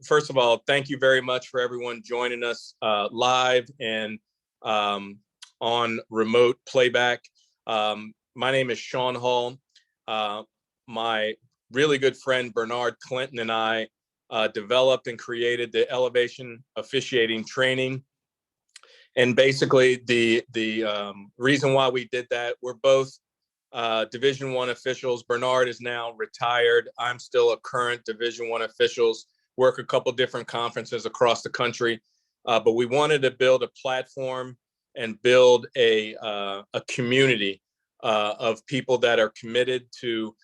first of all, thank you very much for everyone joining us live and on remote playback. My name is Sean Hall. My really good friend Bernard Clinton and I developed and created the Elevation Officiating Training. And basically, the reason why we did that, we're both Division I officials. Bernard is now retired. I'm still a current Division I officials, work a couple different conferences across the country. But we wanted to build a platform and build a community of people that are committed to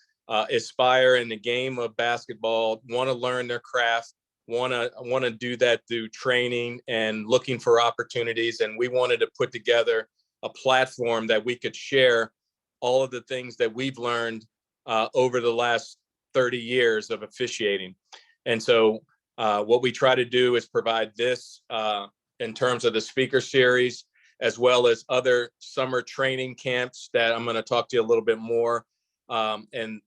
aspire in the game of basketball, want to learn their craft, want to do that through training and looking for opportunities. And we wanted to put together a platform that we could share all of the things that we've learned over the last 30 years of officiating. And so what we try to do is provide this in terms of the speaker series, as well as other summer training camps that I'm going to talk to you a little bit more. And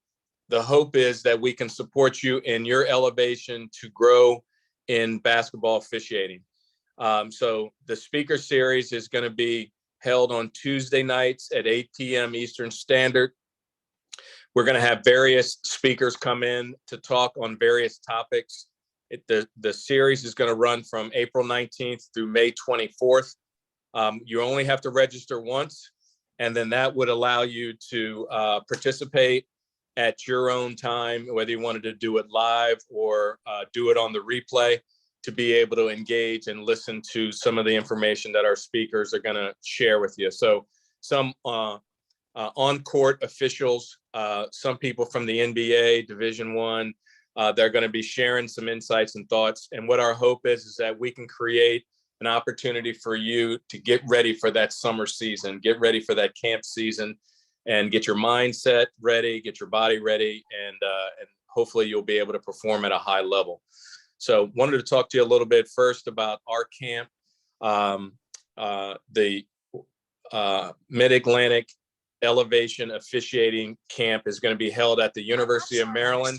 the hope is that we can support you in your elevation to grow in basketball officiating. So the speaker series is going to be held on Tuesday nights at 8 p.m. Eastern Standard. We're going to have various speakers come in to talk on various topics. The series is going to run from April 19th through May 24th. You only have to register once, and then that would allow you to participate at your own time, whether you wanted to do it live or do it on the replay, to be able to engage and listen to some of the information that our speakers are going to share with you. So some on-court officials, some people from the NBA, Division I, they're going to be sharing some insights and thoughts. And what our hope is that we can create an opportunity for you to get ready for that summer season, get ready for that camp season, and get your mindset ready, get your body ready, and hopefully you'll be able to perform at a high level. So wanted to talk to you a little bit first about our camp. The Mid-Atlantic Elevation Officiating Camp is going to be held at the University of Maryland.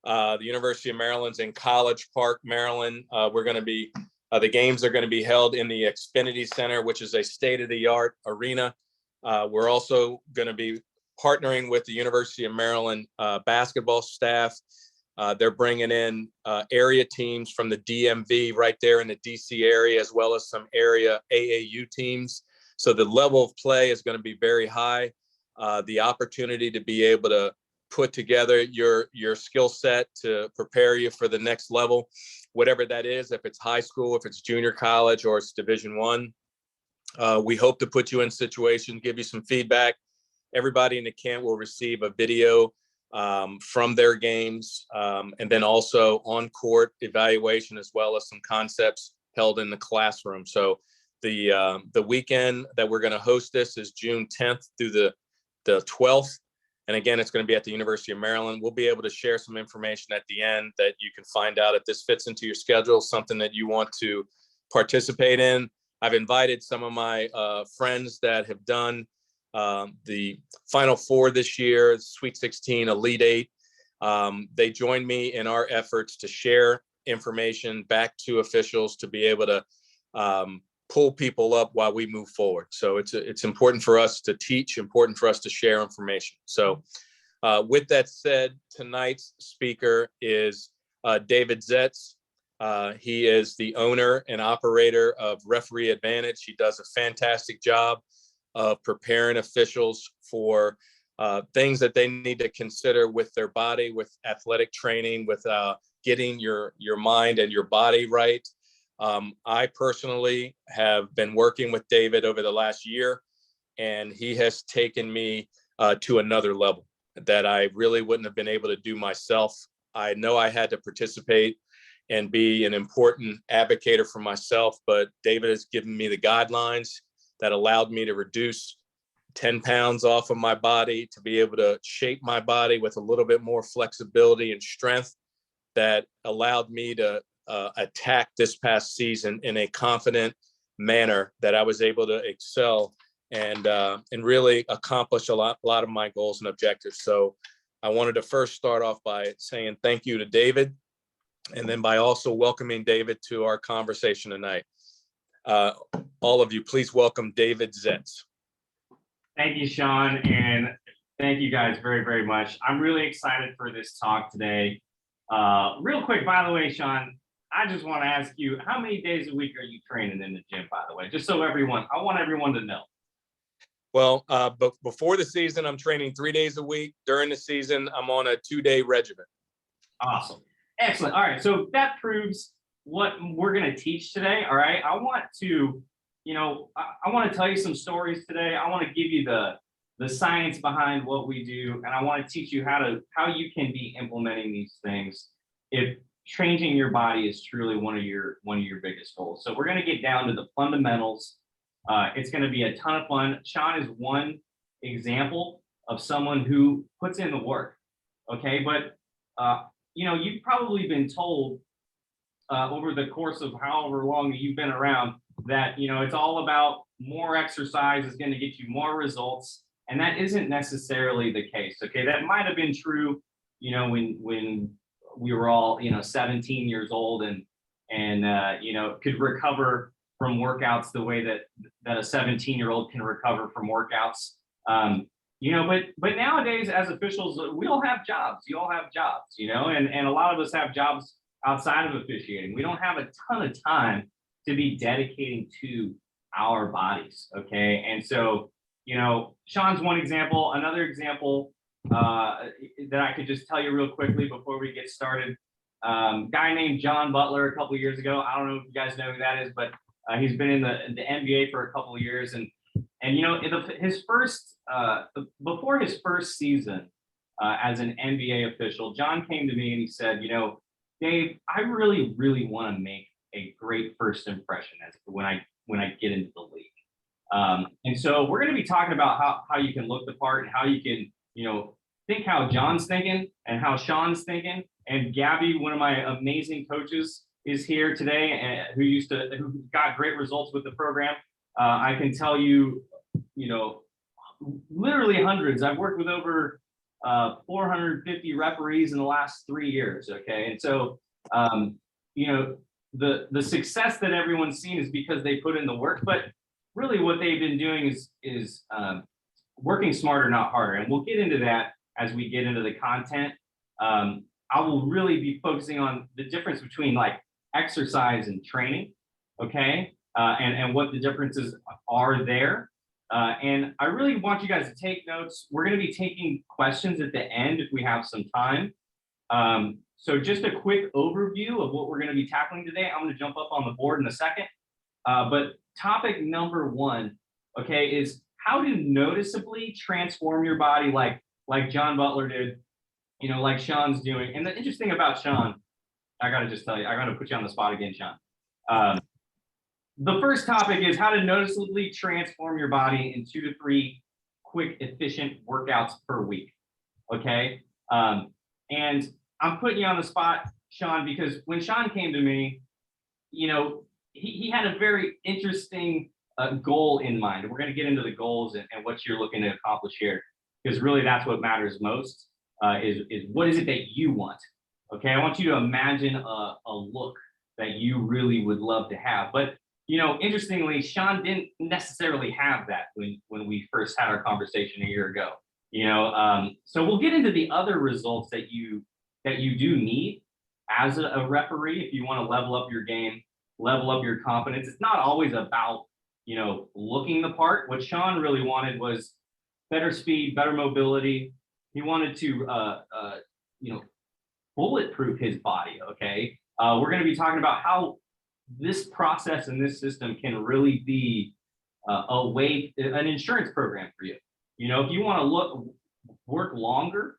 The University of Maryland's in College Park, Maryland. The games are going to be held in the Xfinity Center, which is a state-of-the-art arena. We're also going to be partnering with the University of Maryland basketball staff. They're bringing in area teams from the DMV right there in the DC area, as well as some area AAU teams. So the level of play is going to be very high. The opportunity to be able to put together your skill set to prepare you for the next level, whatever that is, if it's high school, if it's junior college, or it's Division I. We hope to put you in situations, give you some feedback. Everybody in the camp will receive a video from their games, and then also on-court evaluation, as well as some concepts held in the classroom. So the weekend that we're going to host this is June 10th through the 12th. And again, it's going to be at the University of Maryland. We'll be able to share some information at the end that you can find out if this fits into your schedule, something that you want to participate in. I've invited some of my friends that have done the Final Four this year, Sweet 16, Elite 8. They joined me in our efforts to share information back to officials to be able to pull people up while we move forward. So it's important for us to teach, important for us to share information. So with that said, tonight's speaker is David Zetts. He is the owner and operator of Referee Advantage. He does a fantastic job of preparing officials for things that they need to consider with their body, with athletic training, with getting your mind and your body right. I personally have been working with David over the last year, and he has taken me to another level that I really wouldn't have been able to do myself. I know I had to participate and be an important advocate for myself, but David has given me the guidelines that allowed me to reduce 10 pounds off of my body, to be able to shape my body with a little bit more flexibility and strength, that allowed me to attack this past season in a confident manner, that I was able to excel and really accomplish a lot of my goals and objectives. So I wanted to first start off by saying thank you to David. and then by also welcoming David to our conversation tonight. All of you, please welcome David Zetts. Thank you, Sean, and thank you guys very, very much. I'm really excited for this talk today. Real quick, by the way, Sean, I just want to ask you, how many days a week are you training in the gym, by the way? Just so I want everyone to know. Well, but before the season, I'm training 3 days a week. During the season, I'm on a 2-day regimen. Awesome. Excellent. All right. So that proves what we're going to teach today. All right. I want to, I want to tell you some stories today. I want to give you the science behind what we do. And I want to teach you how you can be implementing these things if changing your body is truly one of your biggest goals. So we're going to get down to the fundamentals. It's going to be a ton of fun. Sean is one example of someone who puts in the work. Okay. But, you've probably been told over the course of however long you've been around that, it's all about more exercise is going to get you more results. And that isn't necessarily the case. Okay. That might have been true, when we were all, 17 years old and could recover from workouts the way that a 17-year-old can recover from workouts. But nowadays as officials, we all have jobs. You all have jobs, and a lot of us have jobs outside of officiating. We don't have a ton of time to be dedicating to our bodies. Okay. And so, Sean's one example. Another example that I could just tell you real quickly before we get started. Guy named John Butler a couple of years ago. I don't know if you guys know who that is, but he's been in the NBA for a couple of years. And before his first season as an NBA official, John came to me and he said, Dave, I really, really want to make a great first impression when I get into the league. And so we're going to be talking about how you can look the part and how you can, think how John's thinking and how Sean's thinking. And Gabby, one of my amazing coaches, is here today and who got great results with the program. I can tell you, literally hundreds. I've worked with over 450 referees in the last 3 years. Okay. And so, the success that everyone's seen is because they put in the work, but really what they've been doing is working smarter, not harder. And we'll get into that as we get into the content. I will really be focusing on the difference between like exercise and training. Okay. And what the differences are there. And I really want you guys to take notes. We're going to be taking questions at the end if we have some time. So just a quick overview of what we're going to be tackling today. I'm going to jump up on the board in a second. But topic number one, okay, is how to noticeably transform your body like John Butler did, like Sean's doing. And the interesting about Sean, I got to just tell you, I got to put you on the spot again, Sean. The first topic is how to noticeably transform your body in 2 to 3 quick, efficient workouts per week. Okay. And I'm putting you on the spot, Sean, because when Sean came to me, he had a very interesting goal in mind. We're going to get into the goals and what you're looking to accomplish here, because really that's what matters most is what is it that you want? Okay. I want you to imagine a look that you really would love to have. But interestingly, Sean didn't necessarily have that when we first had our conversation a year ago. So we'll get into the other results that you do need as a referee if you want to level up your game, level up your confidence. It's not always about looking the part. What Sean really wanted was better speed, better mobility. He wanted to bulletproof his body. Okay, we're going to be talking about how this process and this system can really be an insurance program for you. If you want to work longer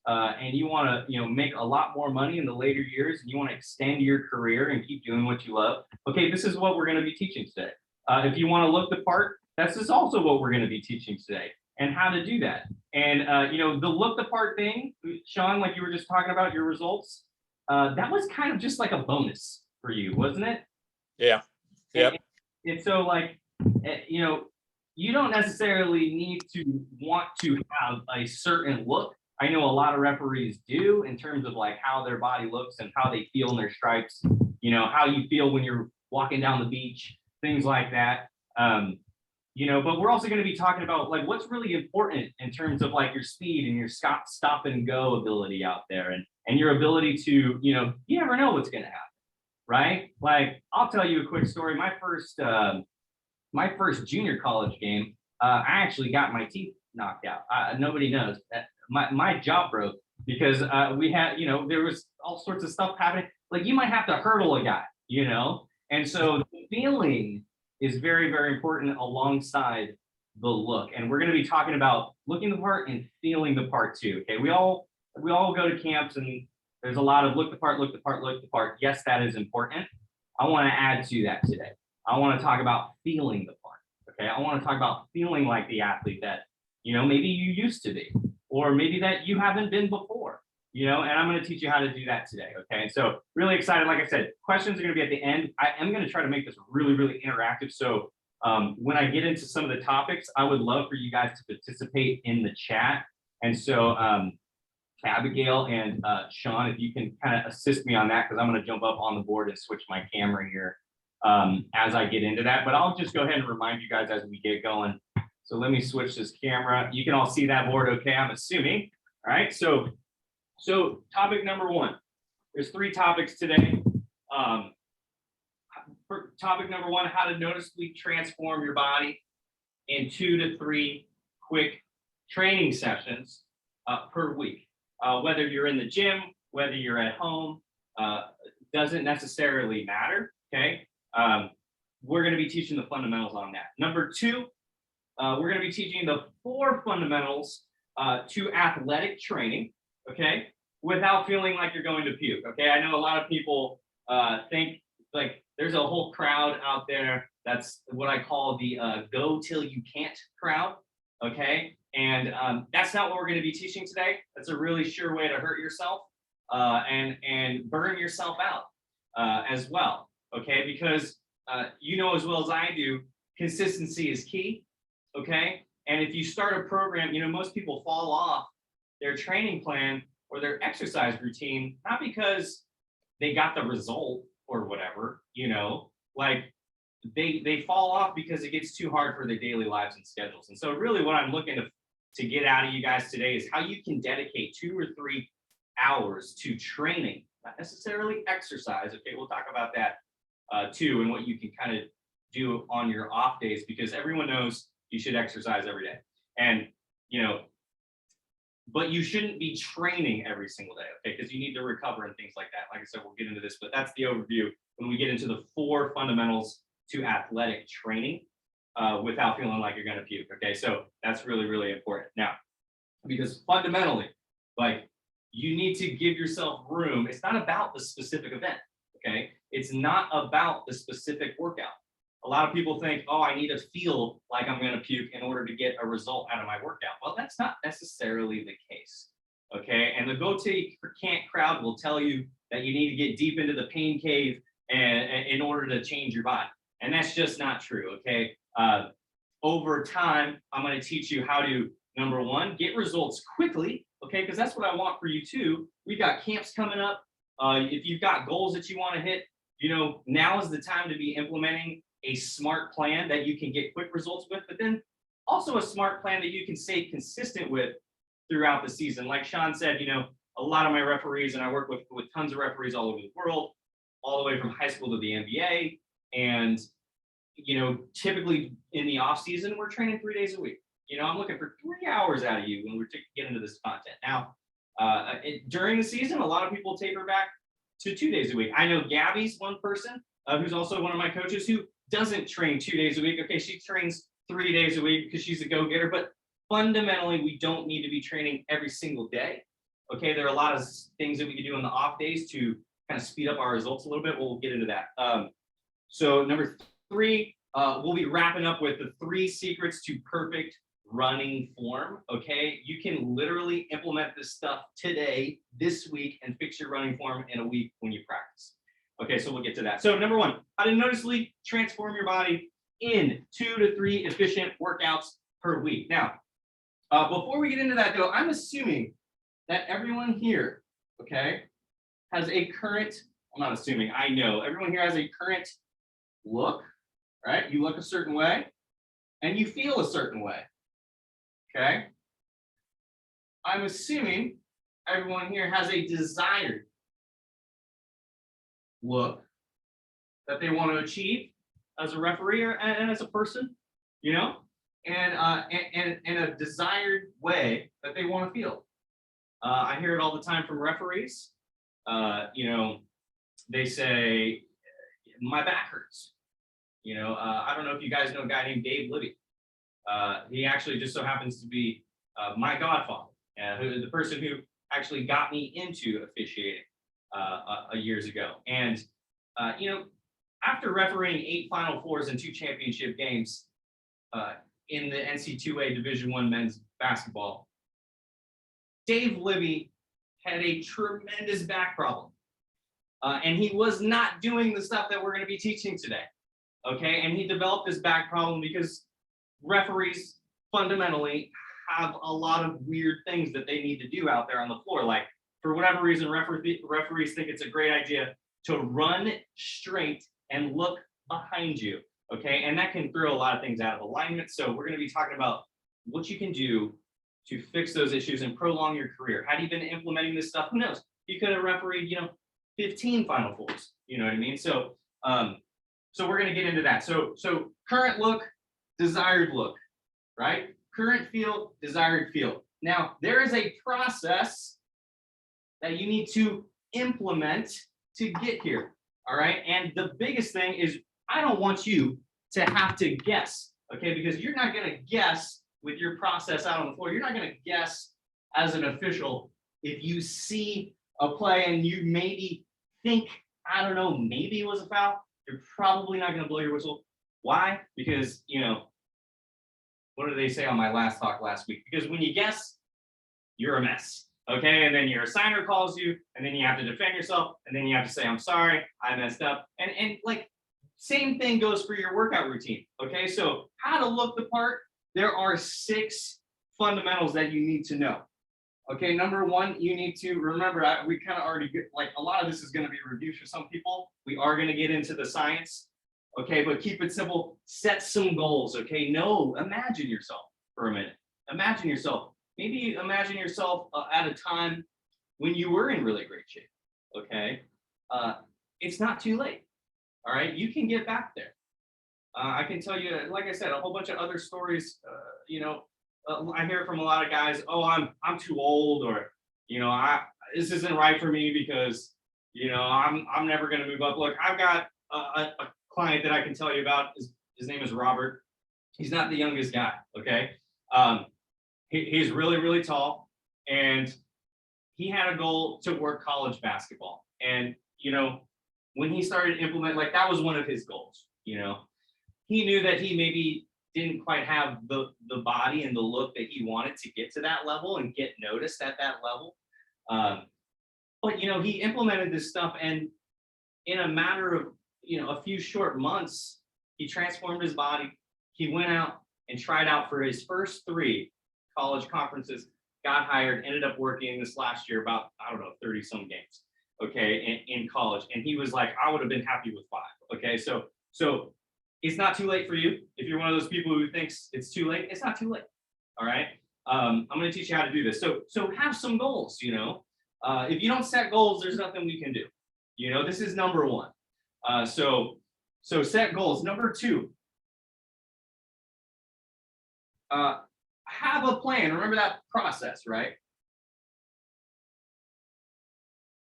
and you want to, make a lot more money in the later years and you want to extend your career and keep doing what you love, okay, this is what we're going to be teaching today. If you want to look the part, this is also what we're going to be teaching today and how to do that. And, the look the part thing, Sean, like you were just talking about your results, that was kind of just like a bonus for you, wasn't it? Yeah. Yep. And so you don't necessarily need to want to have a certain look. I know a lot of referees do in terms of like how their body looks and how they feel in their stripes, you know, how you feel when you're walking down the beach, things like that. You know, but we're also going to be talking about like what's really important in terms of like your speed and your stop and go ability out there, and your ability to, you know, you never know what's going to happen, right? Like I'll tell you a quick story. My first junior college game, I actually got my teeth knocked out. Nobody knows. My jaw broke because we had, you know, there was all sorts of stuff happening. Like you might have to hurdle a guy, you know, and so the feeling is very, very important alongside the look. And we're going to be talking about looking the part and feeling the part too. Okay, we all go to camps and there's a lot of look the part, look the part, look the part. Yes, that is important. I want to add to that today. I want to talk about feeling the part. Okay, I want to talk about feeling like the athlete that, you know, maybe you used to be, or maybe that you haven't been before, you know, and I'm going to teach you how to do that today. Okay, and so really excited. Like I said, questions are going to be at the end. I am going to try to make this really, really interactive. So when I get into some of the topics, I would love for you guys to participate in the chat. And so Abigail and Sean, if you can kind of assist me on that, because I'm going to jump up on the board and switch my camera here as I get into that. But I'll just go ahead and remind you guys as we get going. So let me switch this camera. You can all see that board okay, I'm assuming. All right, so topic number one. There's 3 topics today. For topic number one, how to noticeably transform your body in 2 to 3 quick training sessions per week. Whether you're in the gym, whether you're at home, doesn't necessarily matter, okay? We're going to be teaching the fundamentals on that. Number 2, we're going to be teaching the 4 fundamentals to athletic training, okay, without feeling like you're going to puke, okay? I know a lot of people think like there's a whole crowd out there that's what I call the go till you can't crowd, okay? And that's not what we're going to be teaching today. That's a really sure way to hurt yourself and burn yourself out as well, okay? Because you know as well as I do, consistency is key, okay? And if you start a program, you know, most people fall off their training plan or their exercise routine, not because they got the result or whatever, you know, like they fall off because it gets too hard for their daily lives and schedules. And so really what I'm looking to get out of you guys today is how you can dedicate 2 or 3 hours to training, not necessarily exercise. Okay, we'll talk about that too, and what you can kind of do on your off days, because everyone knows you should exercise every day. And, you know, but you shouldn't be training every single day, okay? Because you need to recover and things like that. Like I said, we'll get into this, but that's the overview when we get into the 4 fundamentals to athletic training without feeling like you're going to puke, okay? So that's really, really important. Now, because fundamentally, like, you need to give yourself room. It's not about the specific event, okay? It's not about the specific workout. A lot of people think, oh, I need to feel like I'm going to puke in order to get a result out of my workout. Well, that's not necessarily the case, okay? And the go till you can't crowd will tell you that you need to get deep into the pain cave and in order to change your body. And that's just not true, okay? Over time, I'm going to teach you how to, number 1, get results quickly, okay? Because that's what I want for you too. We've got camps coming up. If you've got goals that you want to hit, you know, now is the time to be implementing a smart plan that you can get quick results with, but then also a smart plan that you can stay consistent with throughout the season. Like Sean said, you know, a lot of my referees, and I work with tons of referees all over the world, all the way from high school to the NBA. And, you know, typically in the off season, we're training 3 days a week. You know, I'm looking for 3 hours out of you when we're get into this content. Now, during the season, a lot of people taper back to 2 days a week. I know Gabby's one person who's also one of my coaches who doesn't train 2 days a week. Okay, she trains 3 days a week because she's a go-getter, but fundamentally, we don't need to be training every single day. Okay, there are a lot of things that we can do on the off days to kind of speed up our results a little bit. We'll get into that. So number 3, we'll be wrapping up with the 3 secrets to perfect running form. Okay, you can literally implement this stuff today, this week, and fix your running form in a week when you practice. Okay, so we'll get to that. So number 1, how to noticeably transform your body in 2 to 3 efficient workouts per week. Now, before we get into that though, I'm assuming that everyone here, okay, has a current, I'm not assuming, I know everyone here has a current look, right? You look a certain way and you feel a certain way, okay? I'm assuming everyone here has a desired look that they want to achieve as a referee and as a person, you know, and a desired way that they want to feel. I hear it all the time from referees. You know, they say, my back hurts. You know, I don't know if you guys know a guy named Dave Libby. He actually just so happens to be my godfather, the person who actually got me into officiating years ago. And, you know, after refereeing 8 Final Fours and 2 championship games in the NC2A Division I men's basketball, Dave Libby had a tremendous back problem. And he was not doing the stuff that we're going to be teaching today. Okay. And he developed this back problem because referees fundamentally have a lot of weird things that they need to do out there on the floor. Like, for whatever reason, referees think it's a great idea to run straight and look behind you. Okay. And that can throw a lot of things out of alignment. So we're going to be talking about what you can do to fix those issues and prolong your career. Had you been implementing this stuff, who knows? You could have refereed, you know, 15 Final Fours. You know what I mean? So, so we're going to get into that. So current look, desired look, right? Current feel, desired feel. Now, there is a process that you need to implement to get here. All right. And the biggest thing is, I don't want you to have to guess. Okay. Because you're not going to guess with your process out on the floor. You're not going to guess as an official if you see a play and you maybe think, I don't know, maybe it was a foul. You're probably not going to blow your whistle. Why? Because, you know, what did they say on my last talk last week? Because when you guess, you're a mess. Okay. And then your assigner calls you, and then you have to defend yourself, and then you have to say, I'm sorry, I messed up. And like, same thing goes for your workout routine. Okay. So how to look the part. There are 6 fundamentals that you need to know. Okay, number 1, you need to remember, we kind of already get, like, a lot of this is going to be reviews for some people. We are going to get into the science. Okay, but keep it simple. Set some goals. Okay, imagine yourself for a minute. Imagine yourself. Maybe imagine yourself at a time when you were in really great shape. Okay, it's not too late. All right, you can get back there. I can tell you, like I said, a whole bunch of other stories. You know, I hear from a lot of guys, oh, I'm too old, or, you know, this isn't right for me because, you know, I'm never going to move up. Look, I've got a client that I can tell you about. His name is Robert. He's not the youngest guy. Okay, he's really, really tall, and he had a goal to work college basketball. And, you know, when he started implementing, like, that was one of his goals. You know, he knew that he maybe didn't quite have the body and the look that he wanted to get to that level and get noticed at that level. But, you know, he implemented this stuff, and in a matter of, you know, a few short months, he transformed his body. He went out and tried out for his first 3 college conferences, got hired, ended up working this last year about, I don't know, 30 some games, okay, in college. And he was like, I would have been happy with 5. Okay, so it's not too late for you. If you're one of those people who thinks it's too late, it's not too late. All right. I'm going to teach you how to do this. So have some goals. You know, if you don't set goals, there's nothing we can do. You know, this is number 1. So set goals. Number 2, have a plan. Remember that process, right?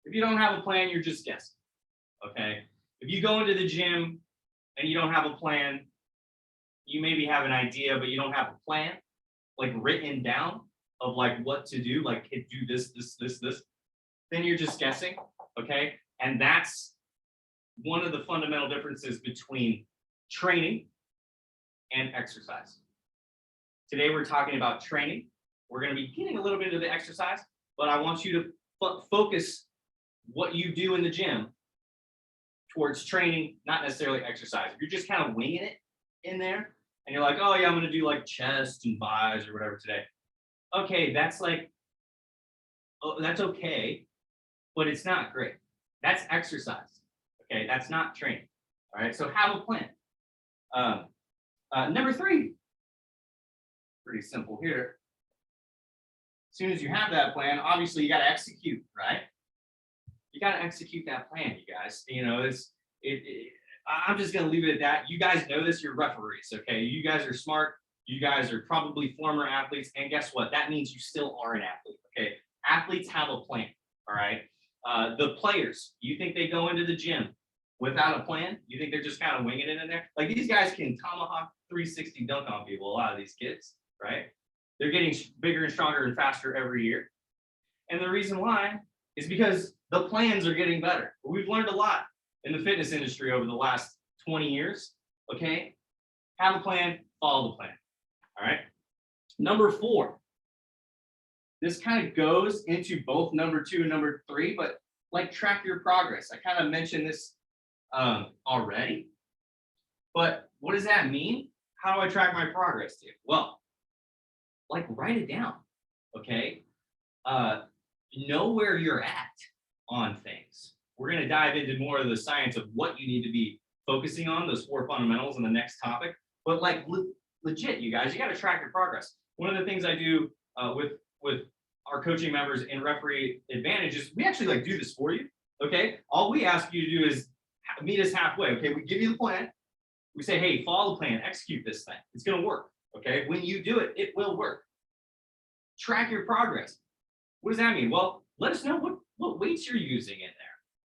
If you don't have a plan, you're just guessing. Okay. If you go into the gym and you don't have a plan, you maybe have an idea, but you don't have a plan, like, written down of, like, what to do, like, hey, do this, then you're just guessing. Okay. And that's one of the fundamental differences between training and exercise. Today, we're talking about training. We're going to be getting a little bit into the exercise, but I want you to focus what you do in the gym towards training, not necessarily exercise. If you're just kind of winging it in there and you're like, oh yeah, I'm going to do like chest and buys or whatever today. Okay, that's like that's okay, but it's not great. That's exercise. Okay, that's not training. All right, so have a plan. Number 3, pretty simple here. As soon as you have that plan, obviously you got to execute, right? You got to execute that plan, you guys. You know, I'm just going to leave it at that. You guys know this, you're referees, okay? You guys are smart. You guys are probably former athletes. And guess what? That means you still are an athlete, okay? Athletes have a plan, all right? The players, you think they go into the gym without a plan? You think they're just kind of winging it in there? Like, these guys can tomahawk 360 dunk on people, a lot of these kids, right? They're getting bigger and stronger and faster every year. And the reason why is because the plans are getting better. We've learned a lot in the fitness industry over the last 20 years, okay? Have a plan, follow the plan, all right? Number 4, this kind of goes into both number 2 and number 3, but like, track your progress. I kind of mentioned this already, but what does that mean? How do I track my progress, dude? Well, like, write it down, okay? Know where you're at on things. We're going to dive into more of the science of what you need to be focusing on, those 4 fundamentals in the next topic. But like, legit, you guys, you got to track your progress. One of the things I do with our coaching members in Referee Advantage is we actually like do this for you, okay? All we ask you to do is meet us halfway, okay? We give you the plan. We say, hey, follow the plan, execute this thing. It's going to work, okay? When you do it, it will work. Track your progress. What does that mean? Well, let us know what weights you're using in there.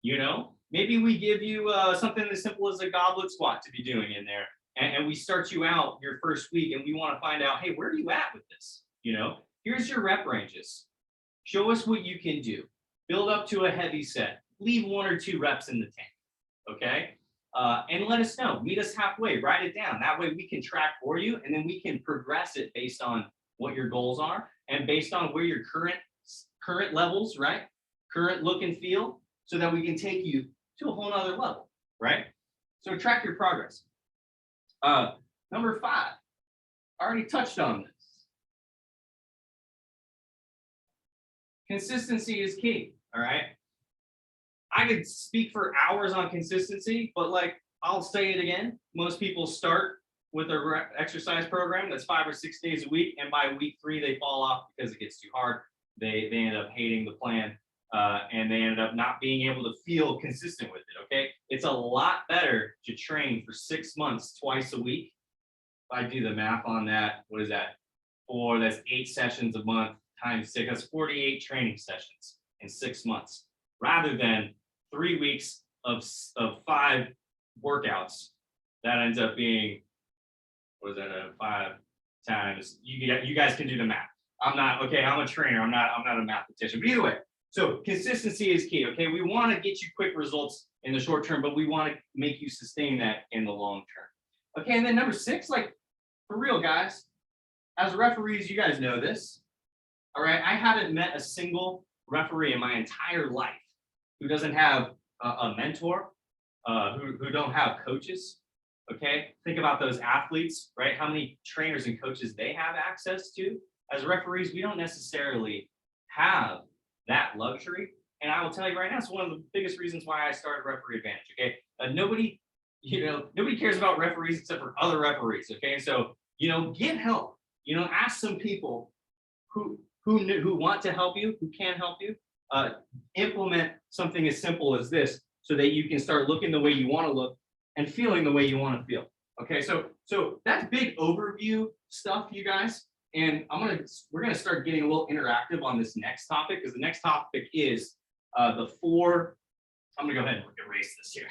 You know, maybe we give you something as simple as a goblet squat to be doing in there. And we start you out your first week and we want to find out, hey, where are you at with this? You know, here's your rep ranges. Show us what you can do. Build up to a heavy set. Leave 1 or 2 reps in the tank, okay? And let us know. Meet us halfway. Write it down. That way we can track for you, and then we can progress it based on what your goals are and based on where your current levels, right? Current look and feel, so that we can take you to a whole nother level, right? So track your progress. Number 5, I already touched on this. Consistency is key, all right? I could speak for hours on consistency, but like, I'll say it again. Most people start with a exercise program that's 5 or 6 days a week, and by week 3, they fall off because it gets too hard. They end up hating the plan, and they ended up not being able to feel consistent with it, okay? It's a lot better to train for 6 months, twice a week. If I do the math on that, what is that? That's 8 sessions a month times 6. That's 48 training sessions in 6 months, rather than 3 weeks of 5 workouts. That ends up being, what is that, 5 times, you guys can do the math. I'm not, okay, I'm a trainer, I'm not a mathematician, but either way. So consistency is key, okay? We want to get you quick results in the short term, but we want to make you sustain that in the long term. Okay, and then number 6, like, for real, guys, as referees, you guys know this, all right? I haven't met a single referee in my entire life who doesn't have a mentor, who don't have coaches, okay? Think about those athletes, right? How many trainers and coaches they have access to. As referees, we don't necessarily have that luxury. And I will tell you right now, it's one of the biggest reasons why I started Referee Advantage, okay? Nobody cares about referees except for other referees, okay? So, get help. Ask some people who want to help you, who can help you. Implement something as simple as this so that you can start looking the way you want to look and feeling the way you want to feel. Okay, so that's big overview stuff, you guys. And we're gonna start getting a little interactive on this next topic, because the next topic is the 4. I'm gonna go ahead and erase this here,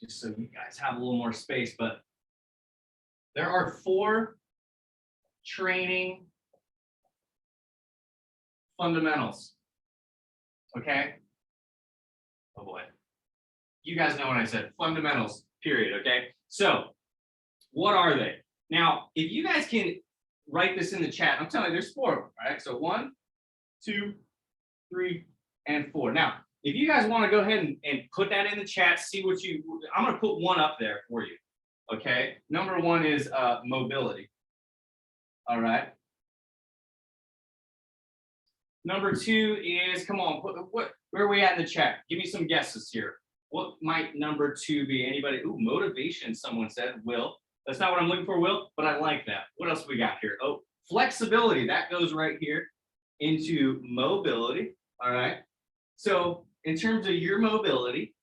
just so you guys have a little more space. But there are 4 training fundamentals. Okay. Oh boy. You guys know what I said. Fundamentals, period. Okay. So what are they? Now, if you guys can write this in the chat, I'm telling you, there's 4 of them, right? So 1, 2, 3, and 4. Now, if you guys want to go ahead and put that in the chat, see what I'm going to put 1 up there for you. Okay. Number 1 is mobility. All right. Number 2 is, come on, where are we at in the chat? Give me some guesses here. What might number 2 be? Anybody? Ooh, motivation, someone said. Will. That's not what I'm looking for, Will, but I like that. What else we got here? Oh, flexibility. That goes right here into mobility. All right. So in terms of your mobility,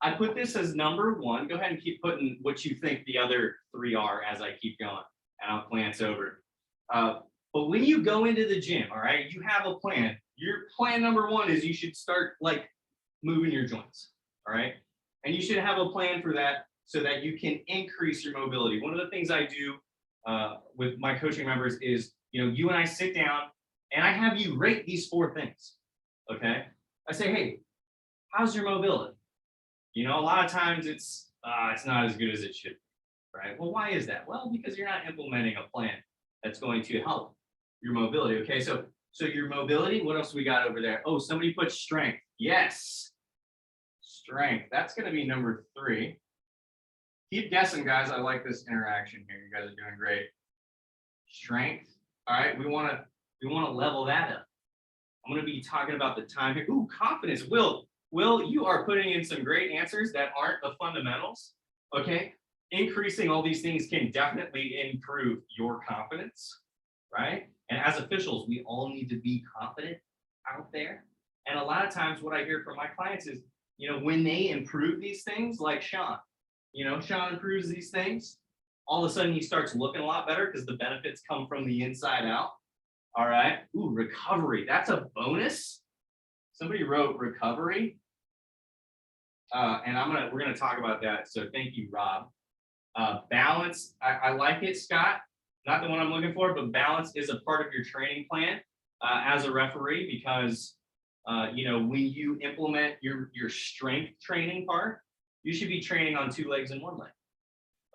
I put this as number 1. Go ahead and keep putting what you think the other 3 are as I keep going, and I'll glance over. But when you go into the gym, all right, you have a plan. Your plan number 1 is you should start like moving your joints, all right? And you should have a plan for that so that you can increase your mobility. One of the things I do with my coaching members is, you and I sit down and I have you rate these 4 things, okay? I say, hey, how's your mobility? A lot of times it's not as good as it should be, right? Well, why is that? Well, because you're not implementing a plan that's going to help your mobility. Okay, so your mobility, what else we got over there? Oh, somebody put strength. Yes, strength. That's going to be number 3. Keep guessing, guys. I like this interaction here. You guys are doing great. Strength. All right, we want to level that up. I'm going to be talking about the time here. Ooh, confidence. Will, you are putting in some great answers that aren't the fundamentals. Okay, increasing all these things can definitely improve your confidence, right? And as officials, we all need to be confident out there. And a lot of times what I hear from my clients is, when they improve these things, like Sean, Sean improves these things, all of a sudden he starts looking a lot better because the benefits come from the inside out. All right. Ooh, recovery. That's a bonus. Somebody wrote recovery. And we're gonna talk about that. So thank you, Rob. Balance. I like it, Scott. Not the one I'm looking for, but balance is a part of your training plan as a referee because when you implement your strength training part, you should be training on 2 legs and 1 leg.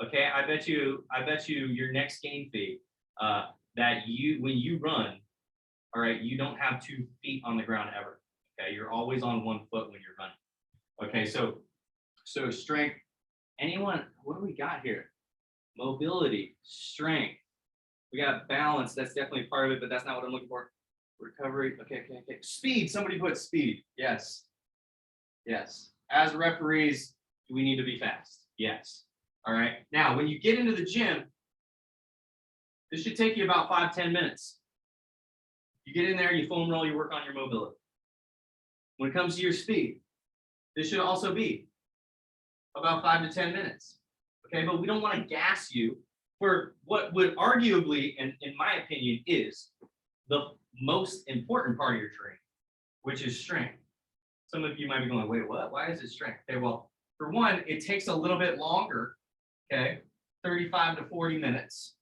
Okay, I bet you your next game fee that when you run, all right, you don't have 2 feet on the ground ever. Okay, you're always on 1 foot when you're running. Okay, so strength. Anyone? What do we got here? Mobility, strength. We got balance. That's definitely part of it, but that's not what I'm looking for. Recovery. Okay. Speed. Somebody put speed. Yes. As referees, do we need to be fast? Yes. All right. Now, when you get into the gym, this should take you about 5-10 minutes. You get in there, you foam roll, you work on your mobility. When it comes to your speed, this should also be about 5 to 10 minutes. Okay, but we don't want to gas you for what would arguably, and in my opinion, is the most important part of your training, which is strength. Some of you might be going, wait, what? Why is it strength? Okay, well, for one, it takes a little bit longer, okay, 35 to 40 minutes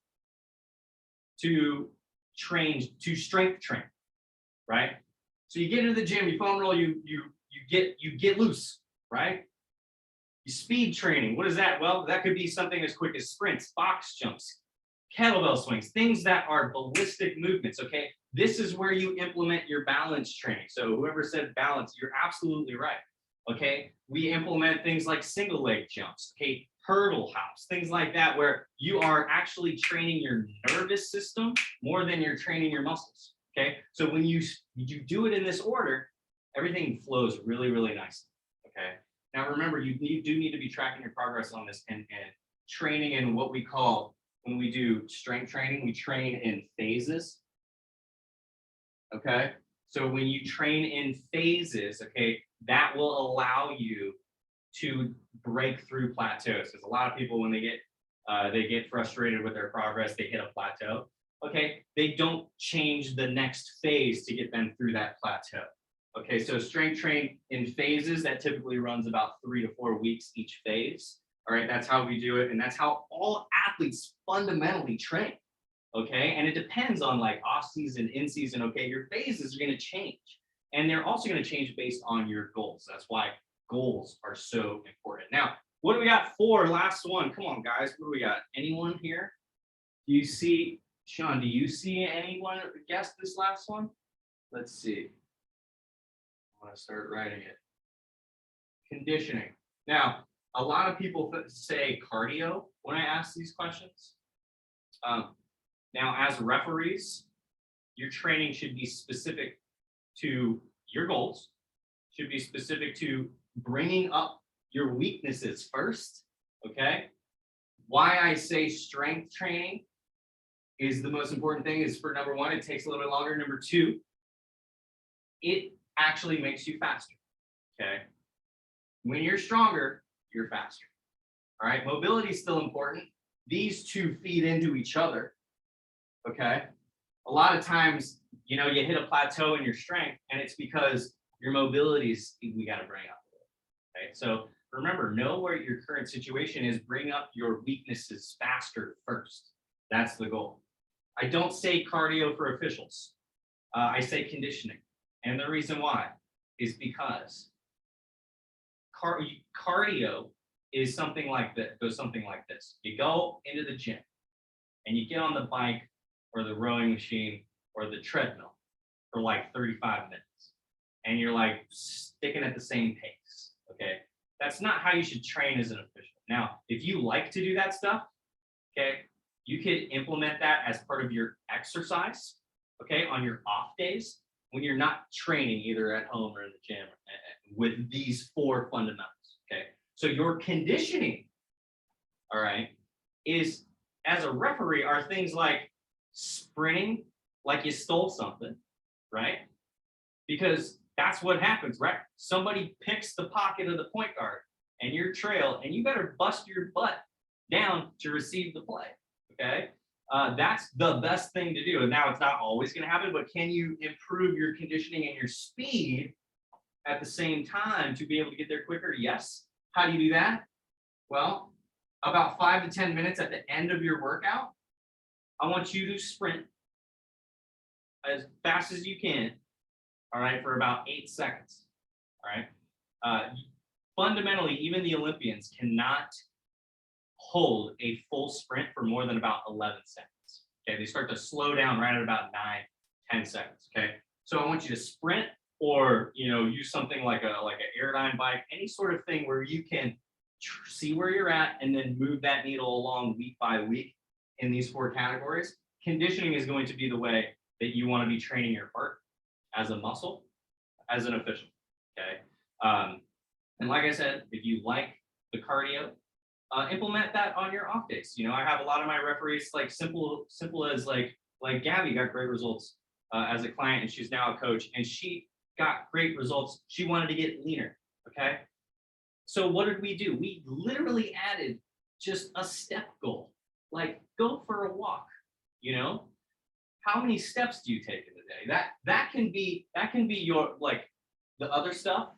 to strength train, right? So you get into the gym, you foam roll, you get loose, right? You speed training. What is that? Well, that could be something as quick as sprints, box jumps, kettlebell swings, things that are ballistic movements, okay? This is where you implement your balance training. So whoever said balance, you're absolutely right, okay? We implement things like single leg jumps, okay? Hurdle hops, things like that, where you are actually training your nervous system more than you're training your muscles, okay? So when you do it in this order, everything flows really, really nicely, okay? Now, remember, you do need to be tracking your progress on this and training in what we call, when we do strength training, we train in phases. Okay. So when you train in phases, okay, that will allow you to break through plateaus. Because a lot of people, when they get frustrated with their progress, they hit a plateau. Okay. They don't change the next phase to get them through that plateau. Okay, so strength train in phases, that typically runs about 3 to 4 weeks each phase. All right, that's how we do it. And that's how all athletes fundamentally train. Okay, and it depends on like off season, in season. Okay, your phases are going to change. And they're also going to change based on your goals. That's why goals are so important. Now, what do we got for last one? Come on, guys. What do we got? Anyone here? Do you see, Sean, do you see anyone guess this last one? Let's see. I want to start writing it. Conditioning. Now, a lot of people say cardio when I ask these questions. Now, as referees, your training should be specific to your goals, should be specific to bringing up your weaknesses first, okay? Why I say strength training is the most important thing is for number one, it takes a little bit longer. Number two, it actually makes you faster, okay? When you're stronger, you're faster, all right? Mobility is still important. These two feed into each other, okay? A lot of times, you know, you hit a plateau in your strength and it's because your mobility is, we got to bring up, okay? So remember, know where your current situation is, bring up your weaknesses faster first. That's the goal. I don't say cardio for officials. I say conditioning. And the reason why is because cardio is something like that, goes something like this. You go into the gym and you get on the bike or the rowing machine or the treadmill for like 35 minutes. And you're like sticking at the same pace, okay? That's not how you should train as an official. Now, if you like to do that stuff, okay, you could implement that as part of your exercise, okay, on your off days when you're not training either at home or in the gym with these four fundamentals, okay? So your conditioning, all right, is as a referee are things like sprinting like you stole something, right? Because that's what happens, right? Somebody picks the pocket of the point guard and your trail, and you better bust your butt down to receive the play, okay? That's the best thing to do. And now it's not always going to happen, but can you improve your conditioning and your speed at the same time to be able to get there quicker? Yes. How do you do that? Well, about 5 to 10 minutes at the end of your workout, I want you to sprint as fast as you can, all right, for about 8 seconds, all right? Fundamentally, even the Olympians cannot hold a full sprint for more than about 11 seconds, okay? They start to slow down right at about 9-10 seconds, okay? So I want you to sprint or, you know, use something like an Airdyne bike, any sort of thing where you can see where you're at and then move that needle along week by week in these four categories. Conditioning is going to be the way that you want to be training your heart as a muscle, as an official, okay? And like I said, if you like the cardio, implement that on your off days. You know, I have a lot of my referees, like simple as like Gabby got great results as a client, and she's now a coach, and she got great results. She wanted to get leaner, okay? So what did we do? We literally added just a step goal, like go for a walk, you know? How many steps do you take in a day? That can be your, like, the other stuff,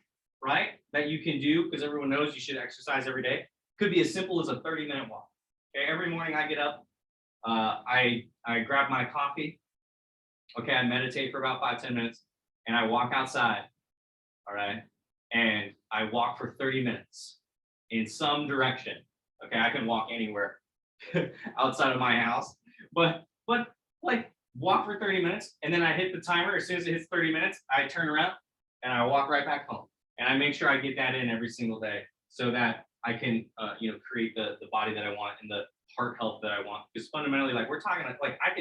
right? That you can do, because everyone knows you should exercise every day. Could be as simple as a 30-minute walk. Okay, every morning I get up, I grab my coffee. Okay, I meditate for about 5-10 minutes, and I walk outside. All right, and I walk for 30 minutes in some direction. Okay, I can walk anywhere outside of my house, but like walk for 30 minutes, and then I hit the timer. As soon as it hits 30 minutes, I turn around and I walk right back home. And I make sure I get that in every single day so that I can, you know, create the body that I want and the heart health that I want. Because fundamentally, like we're talking, like I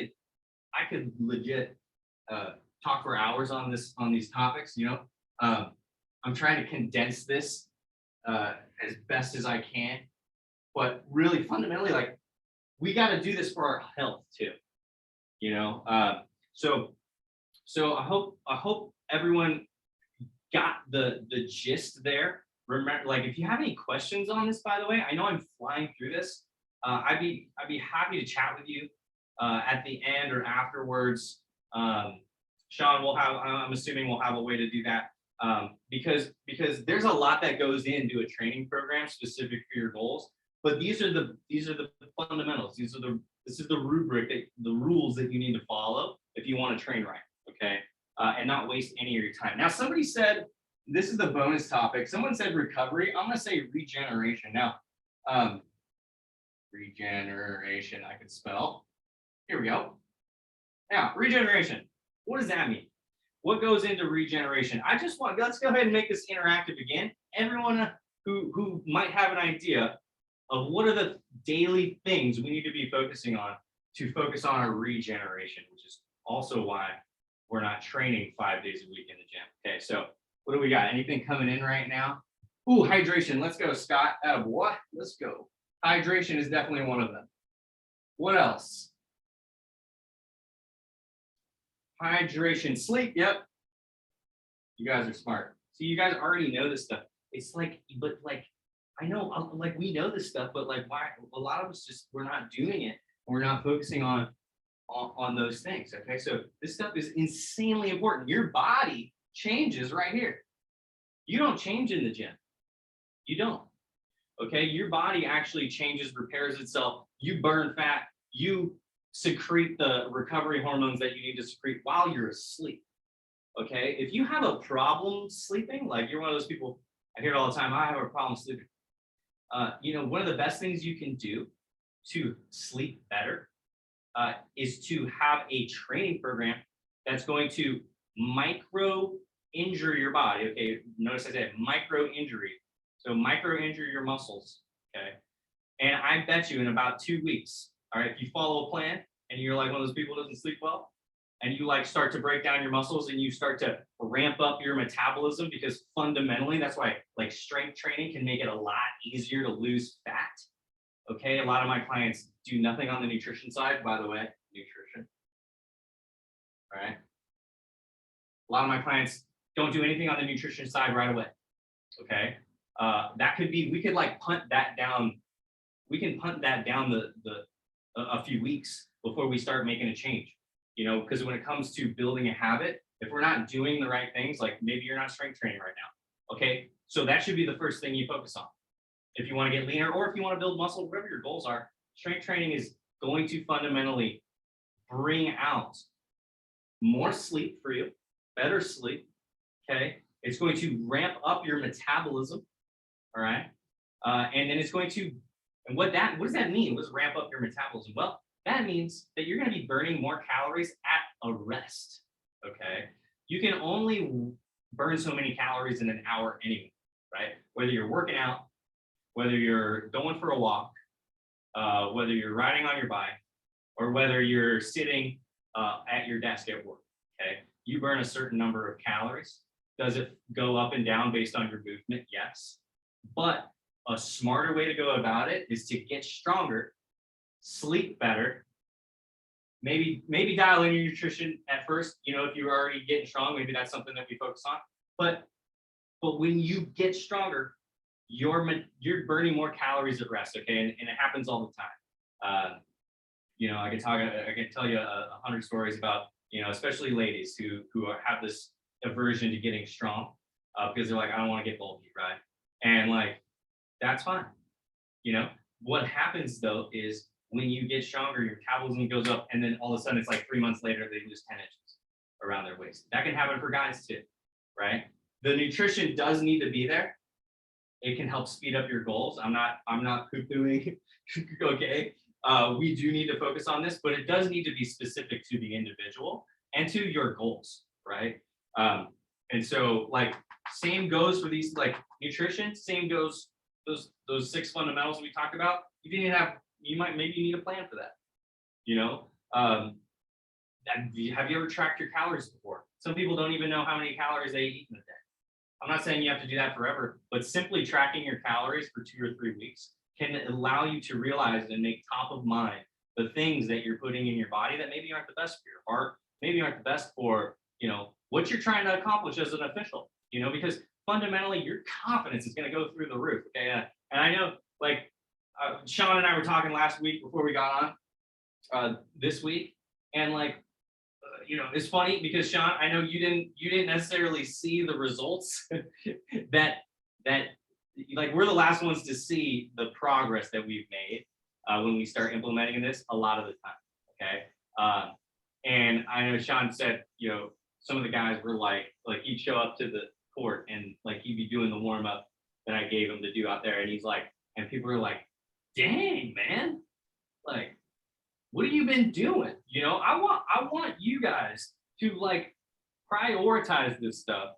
could legit talk for hours on these topics. You know, I'm trying to condense this as best as I can, but really fundamentally, like we got to do this for our health too. You know, so I hope everyone got the gist there. Remember, like if you have any questions on this, by the way, I know I'm flying through this. I'd be happy to chat with you at the end or afterwards. Sean, I'm assuming we'll have a way to do that because there's a lot that goes into a training program specific for your goals. But these are the fundamentals. This is the rubric, the rules that you need to follow if you want to train right, okay? And not waste any of your time. Now, somebody said, this is the bonus topic. Someone said recovery. I'm going to say regeneration. Now, regeneration, I could spell. Here we go. Now, regeneration. What does that mean? What goes into regeneration? Let's go ahead and make this interactive again. Everyone who might have an idea of what are the daily things we need to be focusing on to focus on our regeneration, which is also why we're not training 5 days a week in the gym. Okay, so what do we got? Anything coming in right now? Ooh, hydration. Let's go, Scott. What? Let's go. Hydration is definitely one of them. What else? Hydration, sleep. Yep. You guys are smart. So you guys already know this stuff. It's like, but like, I know, like we know this stuff, but like, why? A lot of us just, we're not doing it. We're not focusing on those things. Okay, so this stuff is insanely important. Your body changes right here. You don't change in the gym. You don't. Okay, your body actually changes, repairs itself. You burn fat. You secrete the recovery hormones that you need to secrete while you're asleep. Okay, if you have a problem sleeping, like you're one of those people, I hear it all the time, I have a problem sleeping. One of the best things you can do to sleep better is to have a training program that's going to micro injure your body. Okay, notice I said micro injury. So micro injure your muscles. Okay, and I bet you in about 2 weeks, all right, if you follow a plan and you're like one of those people who doesn't sleep well, and you like start to break down your muscles and you start to ramp up your metabolism, because fundamentally that's why like strength training can make it a lot easier to lose fat. Okay, a lot of my clients do nothing on the nutrition side, by the way, nutrition. All right. A lot of my clients don't do anything on the nutrition side right away. Okay. That could be, we could like punt that down. We can punt that down a few weeks before we start making a change, because when it comes to building a habit, if we're not doing the right things, like maybe you're not strength training right now. Okay. So that should be the first thing you focus on. If you want to get leaner, or if you want to build muscle, whatever your goals are, strength training is going to fundamentally bring out more sleep for you, better sleep. Okay. It's going to ramp up your metabolism. All right. And then it's going to, and what does that mean? What does ramp up your metabolism? Well, that means that you're going to be burning more calories at a rest. Okay. You can only burn so many calories in an hour anyway, right? Whether you're working out, whether you're going for a walk, whether you're riding on your bike, or whether you're sitting at your desk at work, okay? You burn a certain number of calories. Does it go up and down based on your movement? Yes. But a smarter way to go about it is to get stronger, sleep better, maybe dial in your nutrition at first. If you're already getting strong, maybe that's something that we focus on. But when you get stronger, you're burning more calories at rest, okay? And it happens all the time. I can tell you 100 stories about, especially ladies who have this aversion to getting strong because they're like, I don't want to get bulky, right? And like, that's fine. What happens though is when you get stronger, your metabolism goes up, and then all of a sudden it's like 3 months later, they lose 10 inches around their waist. That can happen for guys too, right? The nutrition does need to be there. It can help speed up your goals. I'm not poo-pooing, okay? We do need to focus on this, but it does need to be specific to the individual and to your goals, right? And so like same goes for these like nutrition, same goes those 6 fundamentals we talked about. Maybe you need a plan for that. Have you ever tracked your calories before? Some people don't even know how many calories they eat in a day. I'm not saying you have to do that forever, but simply tracking your calories for 2 or 3 weeks can allow you to realize and make top of mind the things that you're putting in your body that maybe aren't the best for your heart, maybe aren't the best for, what you're trying to accomplish as an official, because fundamentally your confidence is going to go through the roof. Okay. And I know like Sean and I were talking last week before we got on this week. And like, it's funny because Sean, I know you didn't necessarily see the results that like we're the last ones to see the progress that we've made when we start implementing this a lot of the time. Okay. And I know Sean said, some of the guys were like he'd show up to the court and like he'd be doing the warm up that I gave him to do out there. And he's like, and people are like, dang, man, like, what have you been doing? I want you guys to like prioritize this stuff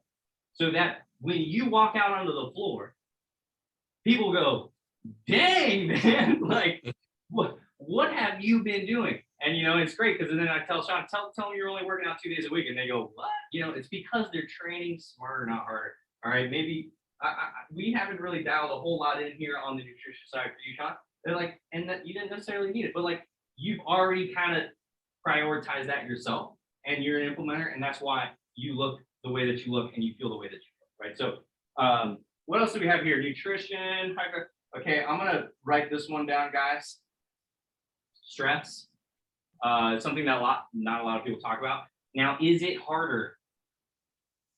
so that when you walk out onto the floor, people go, dang, man, like, what have you been doing? And, it's great because then I tell Sean, tell them you're only working out 2 days a week. And they go, what? It's because they're training smarter, not harder. All right. Maybe we haven't really dialed a whole lot in here on the nutrition side for you, Sean. They're like, and that you didn't necessarily need it, but like you've already kind of prioritized that yourself and you're an implementer. And that's why you look the way that you look and you feel the way that you feel. Right. So what else do we have here? Nutrition. Okay. I'm going to write this one down, guys. Stress. Something that not a lot of people talk about. Now, is it harder?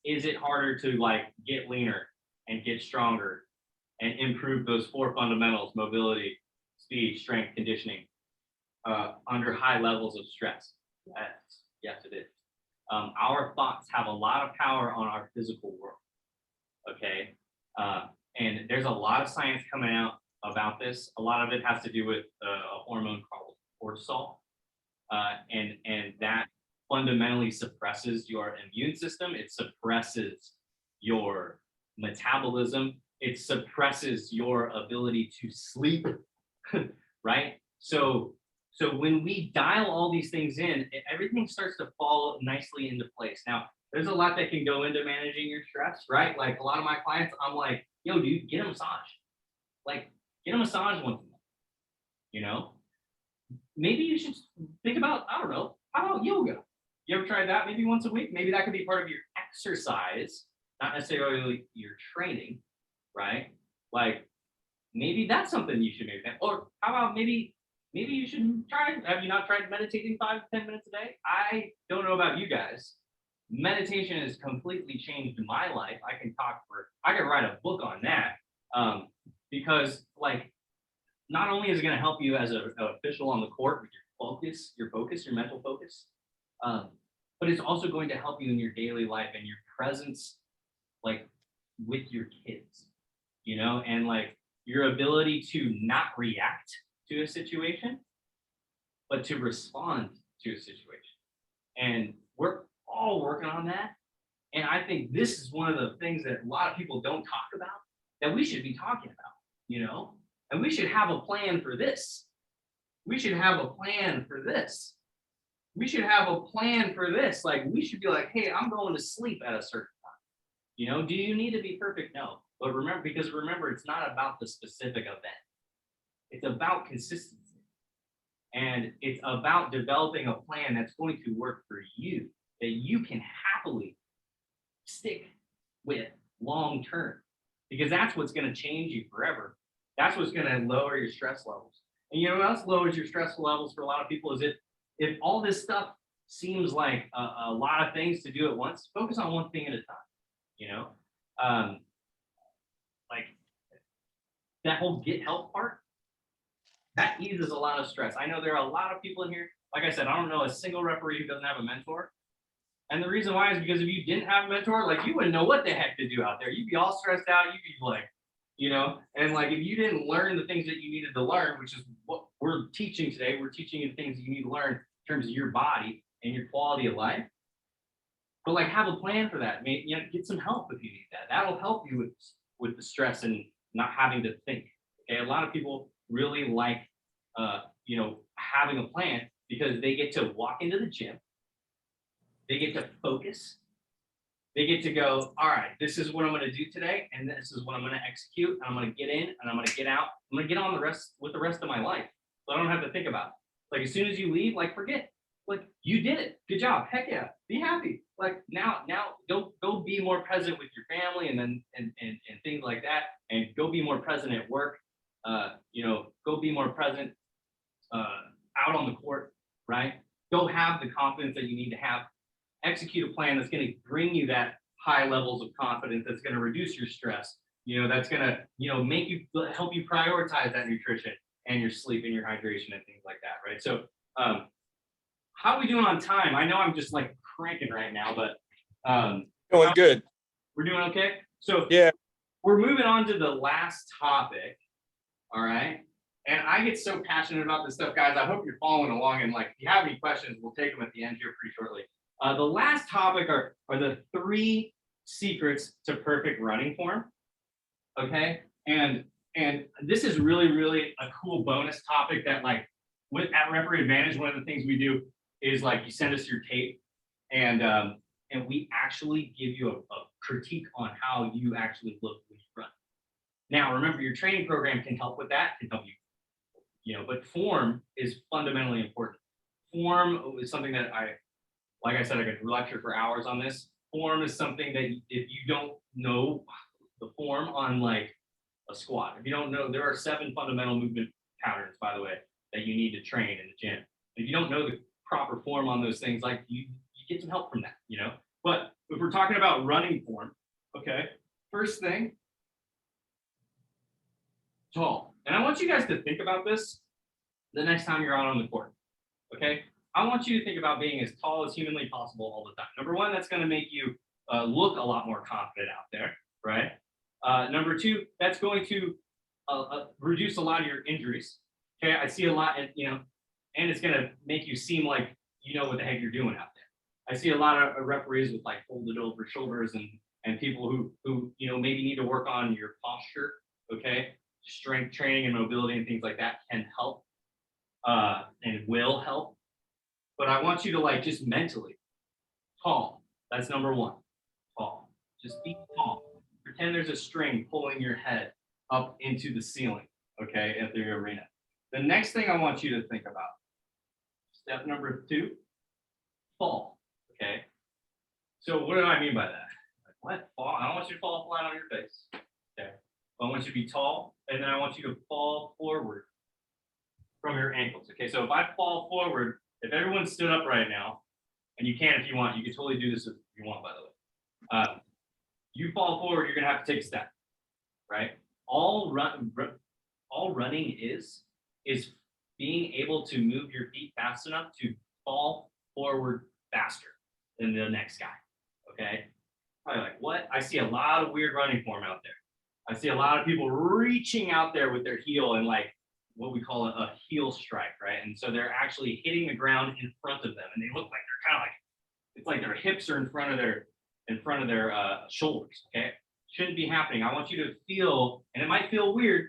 Is it harder to like get leaner and get stronger and improve those 4 fundamentals: mobility, speed, strength, conditioning, under high levels of stress? Yes, it is. Our thoughts have a lot of power on our physical world. Okay, and there's a lot of science coming out about this. A lot of it has to do with a hormone called cortisol. And that fundamentally suppresses your immune system. It suppresses your metabolism. It suppresses your ability to sleep, right? So when we dial all these things in, everything starts to fall nicely into place. Now, there's a lot that can go into managing your stress, right? Like a lot of my clients, I'm like, yo, dude, get a massage. Like, get a massage once a month, Maybe you should think about, I don't know, how about yoga? You ever tried that maybe once a week? Maybe that could be part of your exercise, not necessarily your training, right? Like maybe that's something you should maybe think. Or how about maybe you should try, have you not tried meditating 5 to 10 minutes a day? I don't know about you guys. Meditation has completely changed my life. I can write a book on that, because like, not only is it going to help you as an official on the court with your mental focus, but it's also going to help you in your daily life and your presence, like with your kids, and like your ability to not react to a situation, but to respond to a situation. And we're all working on that. And I think this is one of the things that a lot of people don't talk about that we should be talking about, And we should have a plan for this. We should have a plan for this. We should have a plan for this. Like, we should be like, hey, I'm going to sleep at a certain time. Do you need to be perfect? No. But remember, it's not about the specific event. It's about consistency. And it's about developing a plan that's going to work for you, that you can happily stick with long term. Because that's what's going to change you forever. That's what's going to lower your stress levels. And what else lowers your stress levels for a lot of people is if all this stuff seems like a lot of things to do at once, focus on one thing at a time, like that whole get help part, that eases a lot of stress. I know there are a lot of people in here. Like I said, I don't know a single referee who doesn't have a mentor. And the reason why is because if you didn't have a mentor, like you wouldn't know what the heck to do out there. You'd be all stressed out. You'd be like, and like if you didn't learn the things that you needed to learn, which is what we're teaching today, we're teaching you the things that you need to learn in terms of your body and your quality of life. But like have a plan for that. Get some help if you need that. That'll help you with the stress and not having to think. Okay, a lot of people really like having a plan because they get to walk into the gym, they get to focus. They get to go, all right, this is what I'm going to do today, and this is what I'm going to execute, and I'm going to get in, and I'm going to get out. I'm going to get on the rest of my life, so I don't have to think about it. Like, as soon as you leave, like, forget. Like, you did it. Good job. Heck yeah. Be happy. Like, now go be more present with your family and things like that, and go be more present at work. Go be more present out on the court, right? Go have the confidence that you need to have. Execute a plan that's going to bring you that high levels of confidence, that's going to reduce your stress, that's going to, help you prioritize that nutrition and your sleep and your hydration and things like that, right? So how are we doing on time? I know I'm just like cranking right now, but Doing good. We're doing okay? So yeah, we're moving on to the last topic, all right? And I get so passionate about this stuff, guys. I hope you're following along, and like if you have any questions, we'll take them at the end here pretty shortly. The last topic are the 3 secrets to perfect running form. Okay, and this is really, really a cool bonus topic that like at Referee Advantage, one of the things we do is like you send us your tape, and we actually give you a critique on how you actually look when you run. Now, remember, your training program can help with that, can help you, but form is fundamentally important. Form is something that like I said, I could lecture for hours on this. Form is something that if you don't know the form on like a squat, if you don't know, there are 7 fundamental movement patterns, by the way, that you need to train in the gym. If you don't know the proper form on those things, like you get some help from that, But if we're talking about running form, okay, first thing, tall. And I want you guys to think about this the next time you're out on the court, okay? I want you to think about being as tall as humanly possible all the time. Number one, that's going to make you look a lot more confident out there, right? Number two, that's going to reduce a lot of your injuries. Okay, I see a lot, and it's going to make you seem like you know what the heck you're doing out there. I see a lot of referees with like folded over shoulders and people who maybe need to work on your posture. Okay, strength training and mobility and things like that can help and will help. But I want you to like just mentally tall. That's number one. Tall. Just be tall. Pretend there's a string pulling your head up into the ceiling. Okay, at the arena. The next thing I want you to think about. Step number 2. Fall. Okay. So what do I mean by that? Like, what? Fall? I don't want you to fall flat on your face. Okay. I want you to be tall, and then I want you to fall forward from your ankles. Okay. So if I fall forward, if everyone stood up right now, and you can if you want, you can totally do this if you want, by the way. You fall forward, you're gonna have to take a step, right? All running is being able to move your feet fast enough to fall forward faster than the next guy. Okay. Probably like, what? I see a lot of weird running form out there. I see a lot of people reaching out there with their heel and like what we call a heel strike, right? And so they're actually hitting the ground in front of them, and they look like they're kind of like, it's like their hips are in front of their shoulders. Okay, shouldn't be happening. I want you to feel, and it might feel weird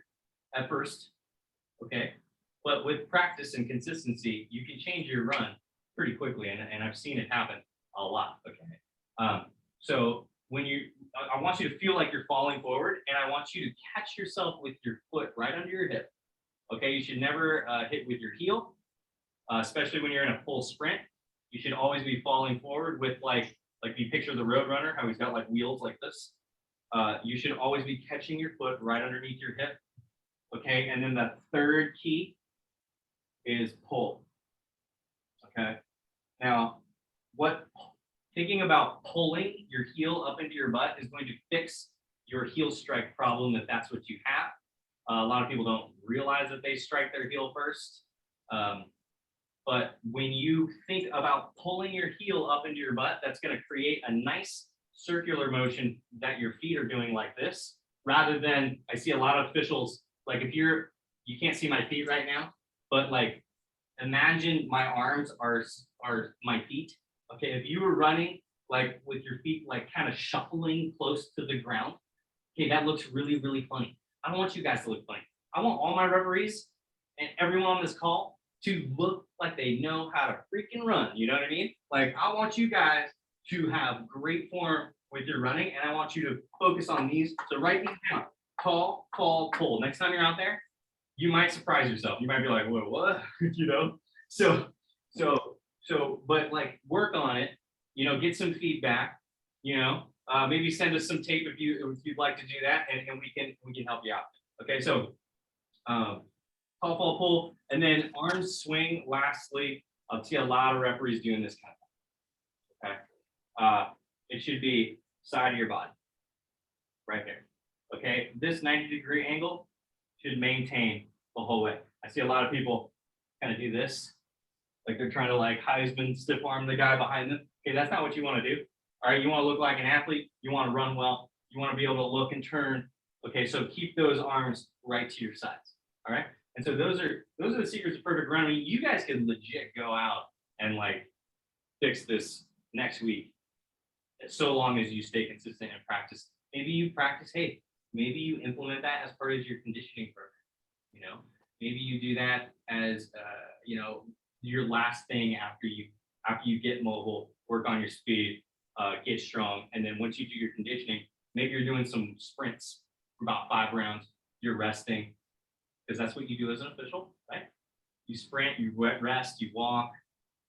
at first, okay, but with practice and consistency, you can change your run pretty quickly, and I've seen it happen a lot. Okay, so I want you to feel like you're falling forward, and I want you to catch yourself with your foot right under your hip. Okay, you should never hit with your heel, especially when you're in a full sprint. You should always be falling forward with like you picture the road runner, how he's got like wheels like this. You should always be catching your foot right underneath your hip. Okay, and then the third key is pull. Okay, now thinking about pulling your heel up into your butt is going to fix your heel strike problem if that's what you have. A lot of people don't realize that they strike their heel first. But when you think about pulling your heel up into your butt, that's going to create a nice circular motion that your feet are doing like this, rather than, I see a lot of officials, like if you can't see my feet right now, but like imagine my arms are my feet. Okay, if you were running like with your feet like kind of shuffling close to the ground, okay, that looks really, really funny. I don't want you guys to look funny. I want all my referees and everyone on this call to look like they know how to freaking run. You know what I mean? Like, I want you guys to have great form with your running, and I want you to focus on these. So write these down. Tall, fall, pull. Next time you're out there, you might surprise yourself. You might be like, whoa, what? So, but like work on it, get some feedback, maybe send us some tape if you'd like to do that, and we can help you out. Okay, so tall, fall, pull, and then arms swing. Lastly, I'll see a lot of referees doing this kind of. Okay, it should be side of your body, right there. Okay, this 90-degree angle should maintain the whole way. I see a lot of people kind of do this, like they're trying to like Heisman stiff arm the guy behind them. Okay, that's not what you want to do. All right, you want to look like an athlete. You want to run well. You want to be able to look and turn. Okay, so keep those arms right to your sides. All right, and so those are the secrets of perfect running. I mean, you guys can legit go out and like fix this next week, so long as you stay consistent and practice. Maybe you practice. Hey, maybe you implement that as part of your conditioning program. Maybe you do that as your last thing after you get mobile, work on your speed, get strong, and then once you do your conditioning, maybe you're doing some sprints for about 5 rounds. You're resting because that's what you do as an official, right? You sprint, you rest, you walk,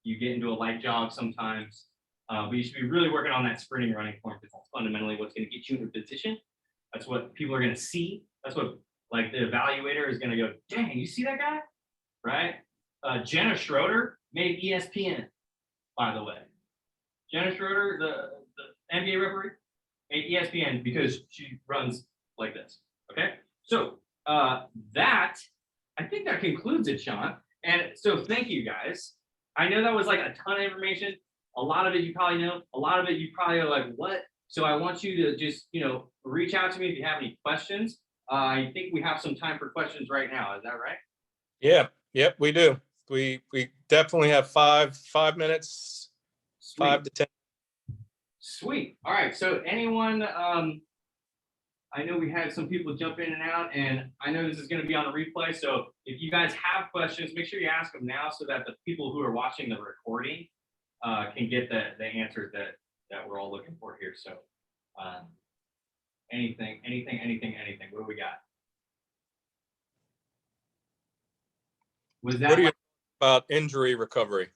you get into a light jog sometimes. But you should be really working on that sprinting running form because that's fundamentally what's going to get you in a position. That's what people are going to see. That's what like the evaluator is going to go, dang, you see that guy? Right? Jenna Schroeder made ESPN, by the way. Jenna Schroeder, the NBA referee, made ESPN because she runs like this. Okay? So that, I think that concludes it, Sean. And so thank you guys. I know that was like a ton of information. A lot of it you probably know. A lot of it you probably are like, what? So I want you to just, reach out to me if you have any questions. I think we have some time for questions right now. Is that right? Yeah. Yep, we do. We definitely have five minutes, Sweet. 5 to 10. Sweet. All right. So anyone, I know we had some people jump in and out, and I know this is going to be on a replay. So if you guys have questions, make sure you ask them now so that the people who are watching the recording can get the answers that we're all looking for here. So anything. What do we got? Was that What are your thoughts about injury recovery?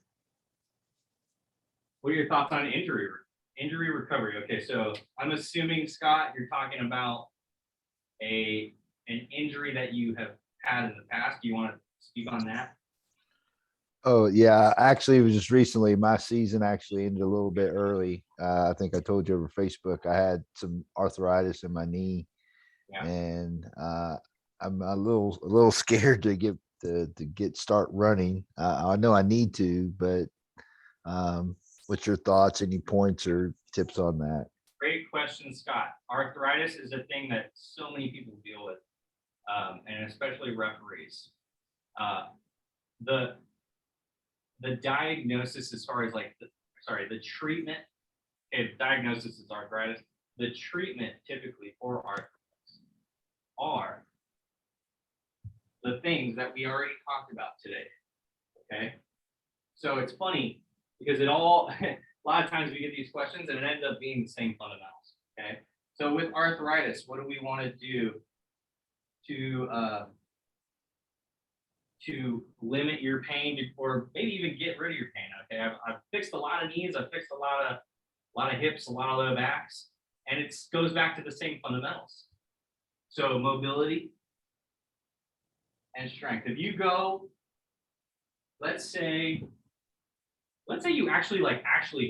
What are your thoughts on injury recovery? Okay, so I'm assuming, Scott, you're talking about an injury that you have had in the past. Do you want to speak on that? Oh yeah, actually, it was just recently. My season actually ended a little bit early. I think I told you over Facebook. I had some arthritis in my knee, and I'm a little scared to start running. I know I need to, but what's your thoughts? Any points or tips on that? Great question, Scott. Arthritis is a thing that so many people deal with, and especially referees. The diagnosis as far as the treatment, if diagnosis is arthritis, the treatment typically for arthritis are the things that we already talked about today. Okay. So it's funny because a lot of times we get these questions and it ends up being the same fundamentals. Okay. So with arthritis, what do we want to do to limit your pain or maybe even get rid of your pain? Okay, I've fixed a lot of knees, I've fixed a lot of hips, a lot of low backs, and it goes back to the same fundamentals. So mobility and strength. If you go, let's say you actually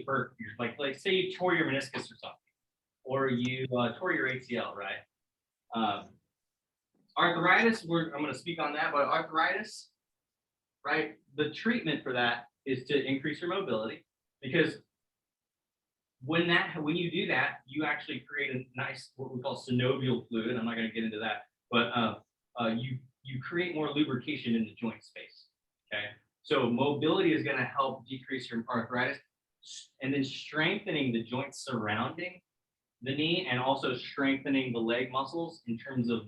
hurt, like say you tore your meniscus or something, or you tore your ACL, right? Arthritis, I'm going to speak on that, but arthritis, right? The treatment for that is to increase your mobility, because when you do that, you actually create a nice, what we call synovial fluid. I'm not going to get into that, but you create more lubrication in the joint space. Okay, so mobility is going to help decrease your arthritis, and then strengthening the joints surrounding the knee, and also strengthening the leg muscles in terms of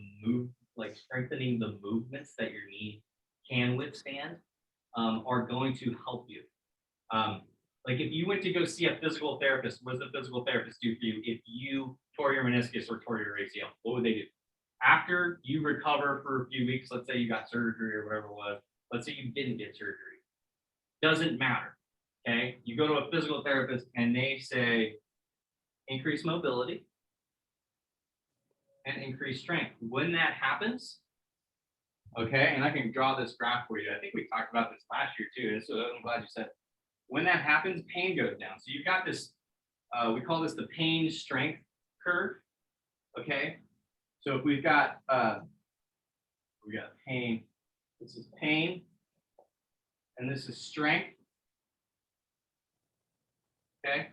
strengthening the movements that your knee can withstand, are going to help you. Like if you went to go see a physical therapist, what does the physical therapist do for you if you tore your meniscus or tore your ACL? What would they do? After you recover for a few weeks, let's say you got surgery or whatever it was, let's say you didn't get surgery. Doesn't matter, okay? You go to a physical therapist and they say, increase mobility and increase strength. When that happens, okay, and I can draw this graph for you. I think we talked about this last year too, so I'm glad you said it. When that happens, pain goes down. So you've got this, we call this the pain strength curve, okay? So if we got pain, this is pain, and this is strength, okay?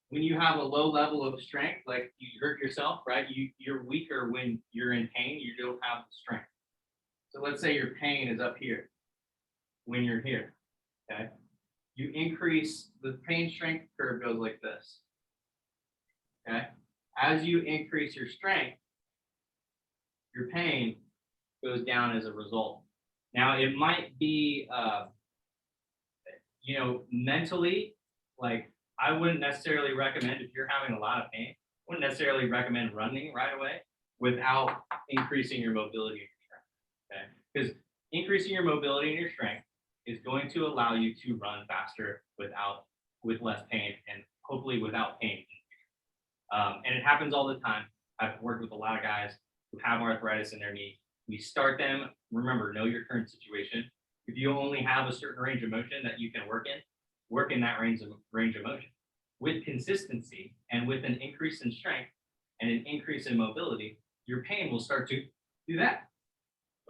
When you have a low level of strength, like you hurt yourself, right? You're weaker when you're in pain, you don't have the strength. So let's say your pain is up here when you're here, okay? You increase, the pain strength curve goes like this, okay? As you increase your strength, your pain goes down as a result. Now it might be, mentally, like I wouldn't necessarily recommend if you're having a lot of pain, wouldn't necessarily recommend running right away without increasing your mobility and your strength. Okay, because increasing your mobility and your strength is going to allow you to run faster with less pain and hopefully without pain. And it happens all the time. I've worked with a lot of guys who have arthritis in their knee. We start them, remember, know your current situation. If you only have a certain range of motion that you can work in that range of motion. With consistency and with an increase in strength and an increase in mobility, your pain will start to do that.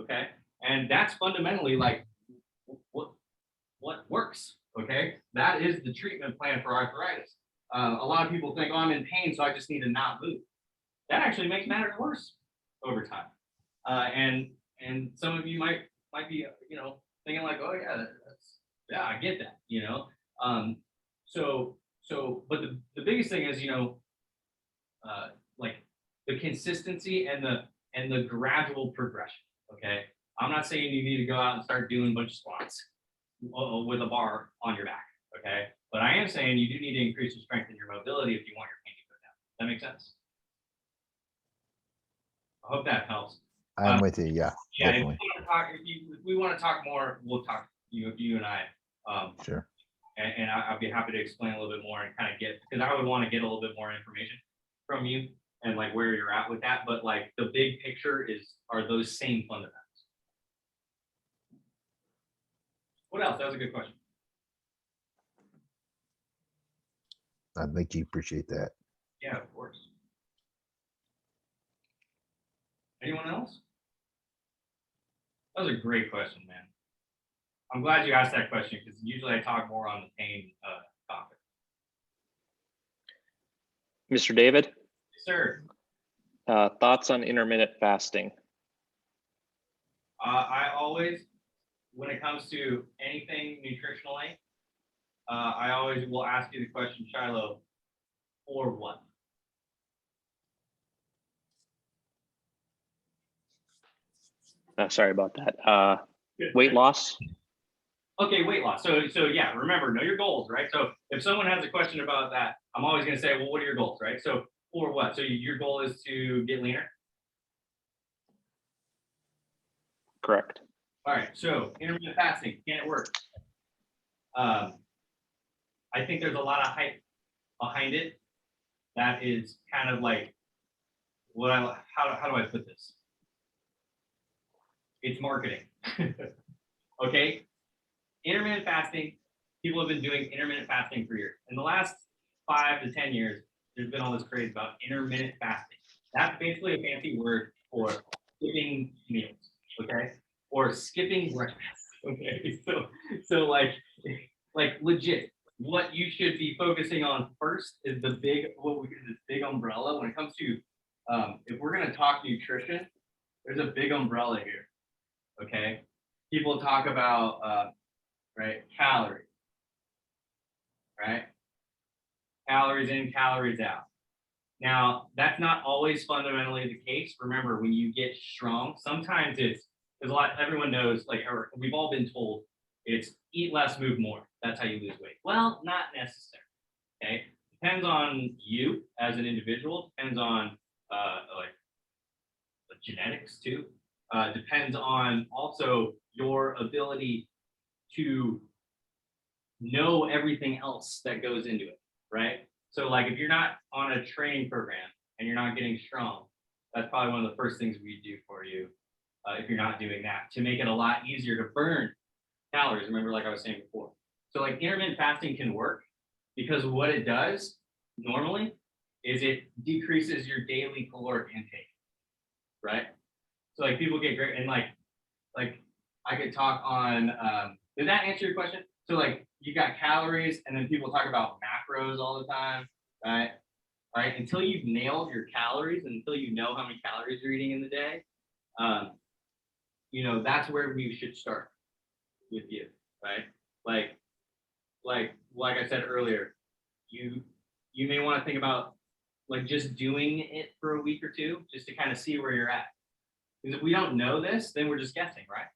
Okay. And that's fundamentally like what works. Okay. That is the treatment plan for arthritis. A lot of people think, oh, I'm in pain, so I just need to not move. That actually makes matters worse over time. And some of you might be, thinking like, oh yeah, I get that, but the biggest thing is, like the consistency and the gradual progression. Okay. I'm not saying you need to go out and start doing a bunch of squats with a bar on your back. Okay. But I am saying you do need to increase your strength and your mobility if you want your pain to go down. Does that make sense? I hope that helps. I'm with you. Yeah. Yeah. Definitely. If we want to talk more, we'll talk, you and I. Sure. And I'll be happy to explain a little bit more and kind of because I would want to get a little bit more information from you and like where you're at with that. But like the big picture are those same fundamentals. What else? That was a good question. I think you appreciate that. Yeah, of course. Anyone else? That was a great question, man. I'm glad you asked that question because usually I talk more on the pain topic. Mr. David? Yes, sir. Thoughts on intermittent fasting? I always, when it comes to anything nutritionally, I always will ask you the question, Shiloh, for what? Sorry about that. Weight loss? Okay, weight loss. So yeah, remember, know your goals, right? So if someone has a question about that, I'm always going to say, well, what are your goals, right? So for what? So your goal is to get leaner? Correct. All right, so intermittent fasting, can it work? I think there's a lot of hype behind it. That is kind of like how do I put this? It's marketing. Okay. Intermittent fasting, people have been doing intermittent fasting for years. In the last 5 to 10 years, there's been all this craze about intermittent fasting. That's basically a fancy word for skipping meals, okay? Or skipping breakfast, okay? So like legit, what you should be focusing on first is this big umbrella. When it comes to, if we're gonna talk nutrition, there's a big umbrella here, okay? People talk about, right, calories, right? Calories in, calories out. Now, that's not always fundamentally the case. Remember, when you get strong, sometimes there's everyone knows, or we've all been told, it's eat less, move more. That's how you lose weight. Well, not necessary, okay? Depends on you as an individual, depends on, genetics too. Depends on also your ability to know everything else that goes into it, right? So like if you're not on a training program and you're not getting strong, that's probably one of the first things we do for you if you're not doing that, to make it a lot easier to burn calories. Remember, like I was saying before. So like intermittent fasting can work because what it does normally is it decreases your daily caloric intake, right? So like people get great, and like I could talk on, did that answer your question? So like you got calories and then people talk about macros all the time, right? Right, until you've nailed your calories, and until you know how many calories you're eating in the day, that's where we should start with you, right? Like I said earlier, you may want to think about like just doing it for a week or two, just to kind of see where you're at. Because if we don't know this, then we're just guessing, right?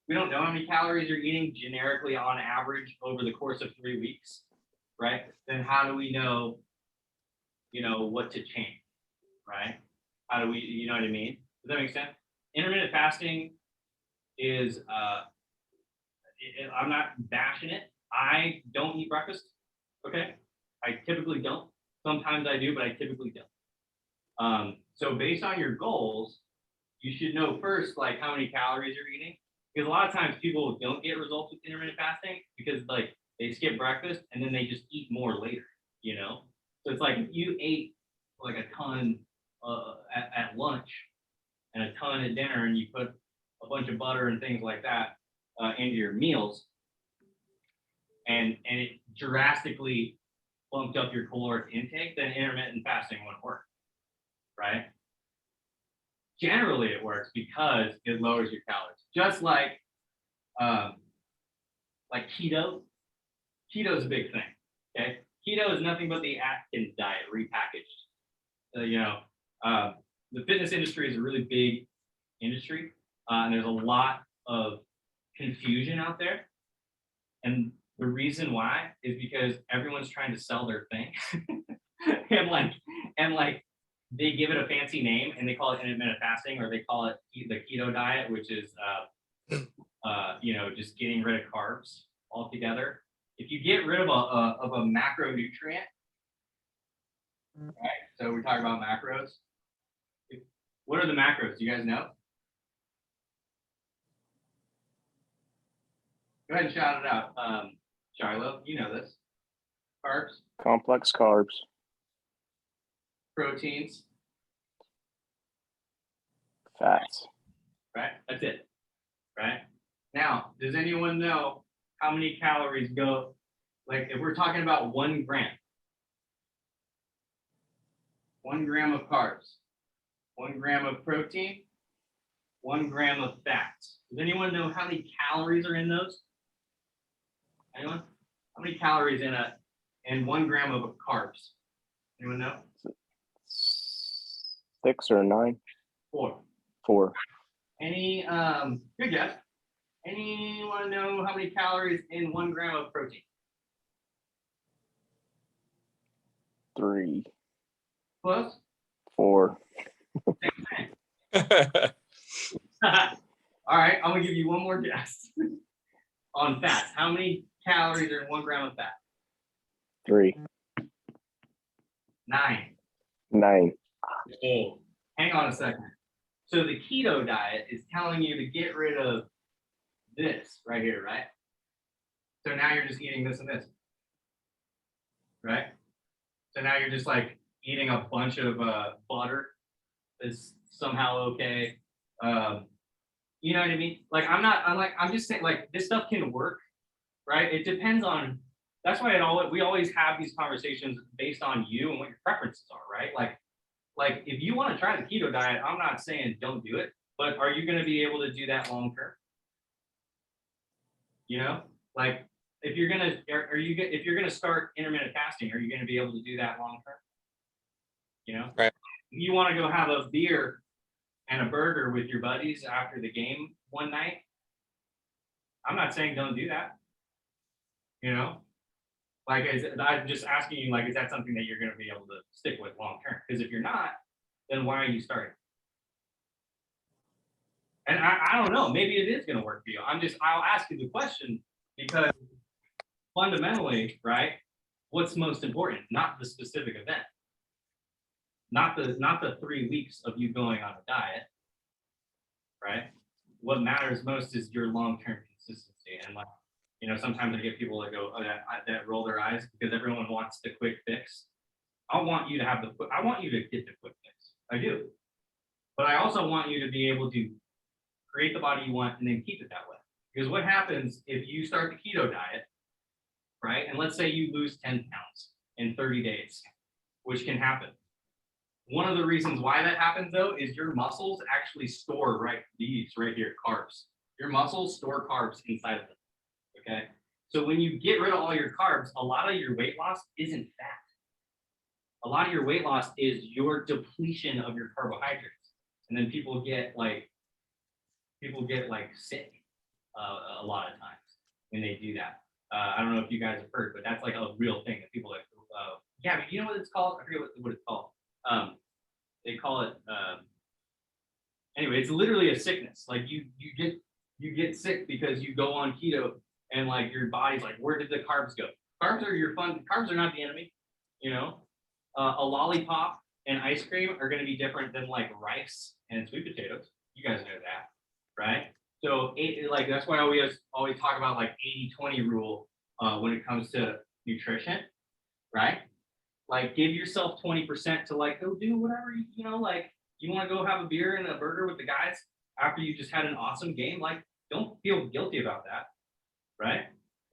we don't know how many calories you're eating generically on average over the course of 3 weeks, right? Then how do we know, what to change, right? How do we, you know what I mean? Does that make sense? Intermittent fasting is, I'm not bashing it. I don't eat breakfast, okay? I typically don't. Sometimes I do, but I typically don't. So based on your goals, you should know first, like, how many calories you're eating. Because a lot of times people don't get results with intermittent fasting because, like, they skip breakfast and then they just eat more later, So it's like if you ate like a ton at lunch and a ton at dinner and you put a bunch of butter and things like that into your meals, and it drastically bumped up your caloric intake, then intermittent fasting wouldn't work, right? Generally, it works because it lowers your calories. Just like keto. Keto is a big thing. Okay, keto is nothing but the Atkins diet repackaged. The fitness industry is a really big industry, and there's a lot of confusion out there. And the reason why is because everyone's trying to sell their thing, and they give it a fancy name and they call it intermittent fasting, or they call it the keto diet, which is just getting rid of carbs altogether. If you get rid of a macronutrient, right? So we're talking about macros. What are the macros? Do you guys know? Go ahead and shout it out. Shiloh, you know this. Carbs, Complex carbs, proteins, fats. right? That's it, right? Now, does anyone know how many calories go, like if we're talking about 1 gram, 1 gram of carbs, 1 gram of protein, 1 gram of fats. Does anyone know how many calories are in those? Anyone? How many calories in 1 gram of carbs? Anyone know? 6 or 9? 4. 4. Any good guess. Anyone know how many calories in 1 gram of protein? 3. Close? 4. All right, I'm gonna give you one more guess. On fats, how many calories are in 1 gram of fat? 3. 9. 9. Oh, hang on a second. So the keto diet is telling you to get rid of this right here, right? So now you're just eating this and this, right? So now you're just like eating a bunch of butter is somehow okay. You know what I mean? Like I'm just saying, like, this stuff can work, right? It depends on, that's why we always have these conversations based on you and what your preferences are, right? Like if you want to try the keto diet, I'm not saying don't do it, but are you going to be able to do that long term? Like if you're gonna if you're gonna start intermittent fasting, are you going to be able to do that long term? Right. If you want to go have a beer and a burger with your buddies after the game one night, I'm not saying don't do that. Like, I'm just asking you, like, is that something that you're going to be able to stick with long term? Because if you're not, then why are you starting? And I don't know, maybe it is going to work for you. I'll ask you the question because fundamentally, right, what's most important? Not the specific event. Not the 3 weeks of you going on a diet, right? What matters most is your long-term consistency. And sometimes I get people that go, that roll their eyes because everyone wants the quick fix. I want you to get the quick fix. I do. But I also want you to be able to create the body you want and then keep it that way. Because what happens if you start the keto diet, right? And let's say you lose 10 pounds in 30 days, which can happen. One of the reasons why that happens, though, is your muscles actually store these right here, carbs. Your muscles store carbs inside of them, okay? So when you get rid of all your carbs, a lot of your weight loss isn't fat. A lot of your weight loss is your depletion of your carbohydrates. And then people get sick, a lot of times when they do that. I don't know if you guys have heard, but that's like a real thing that people like. Yeah, but you know what it's called? I forget what it's called. They call it. Anyway, it's literally a sickness. Like you get sick because you go on keto and like your body's like, where did the carbs go? Carbs are your fun. Carbs are not the enemy. You know, a lollipop and ice cream are going to be different than like rice and sweet potatoes. You guys know that, right? So like that's why we always talk about like 80-20 rule when it comes to nutrition, right? Like give yourself 20% to like go do whatever you know, like you want to go have a beer and a burger with the guys after you just had an awesome game. Like don't feel guilty about that, right?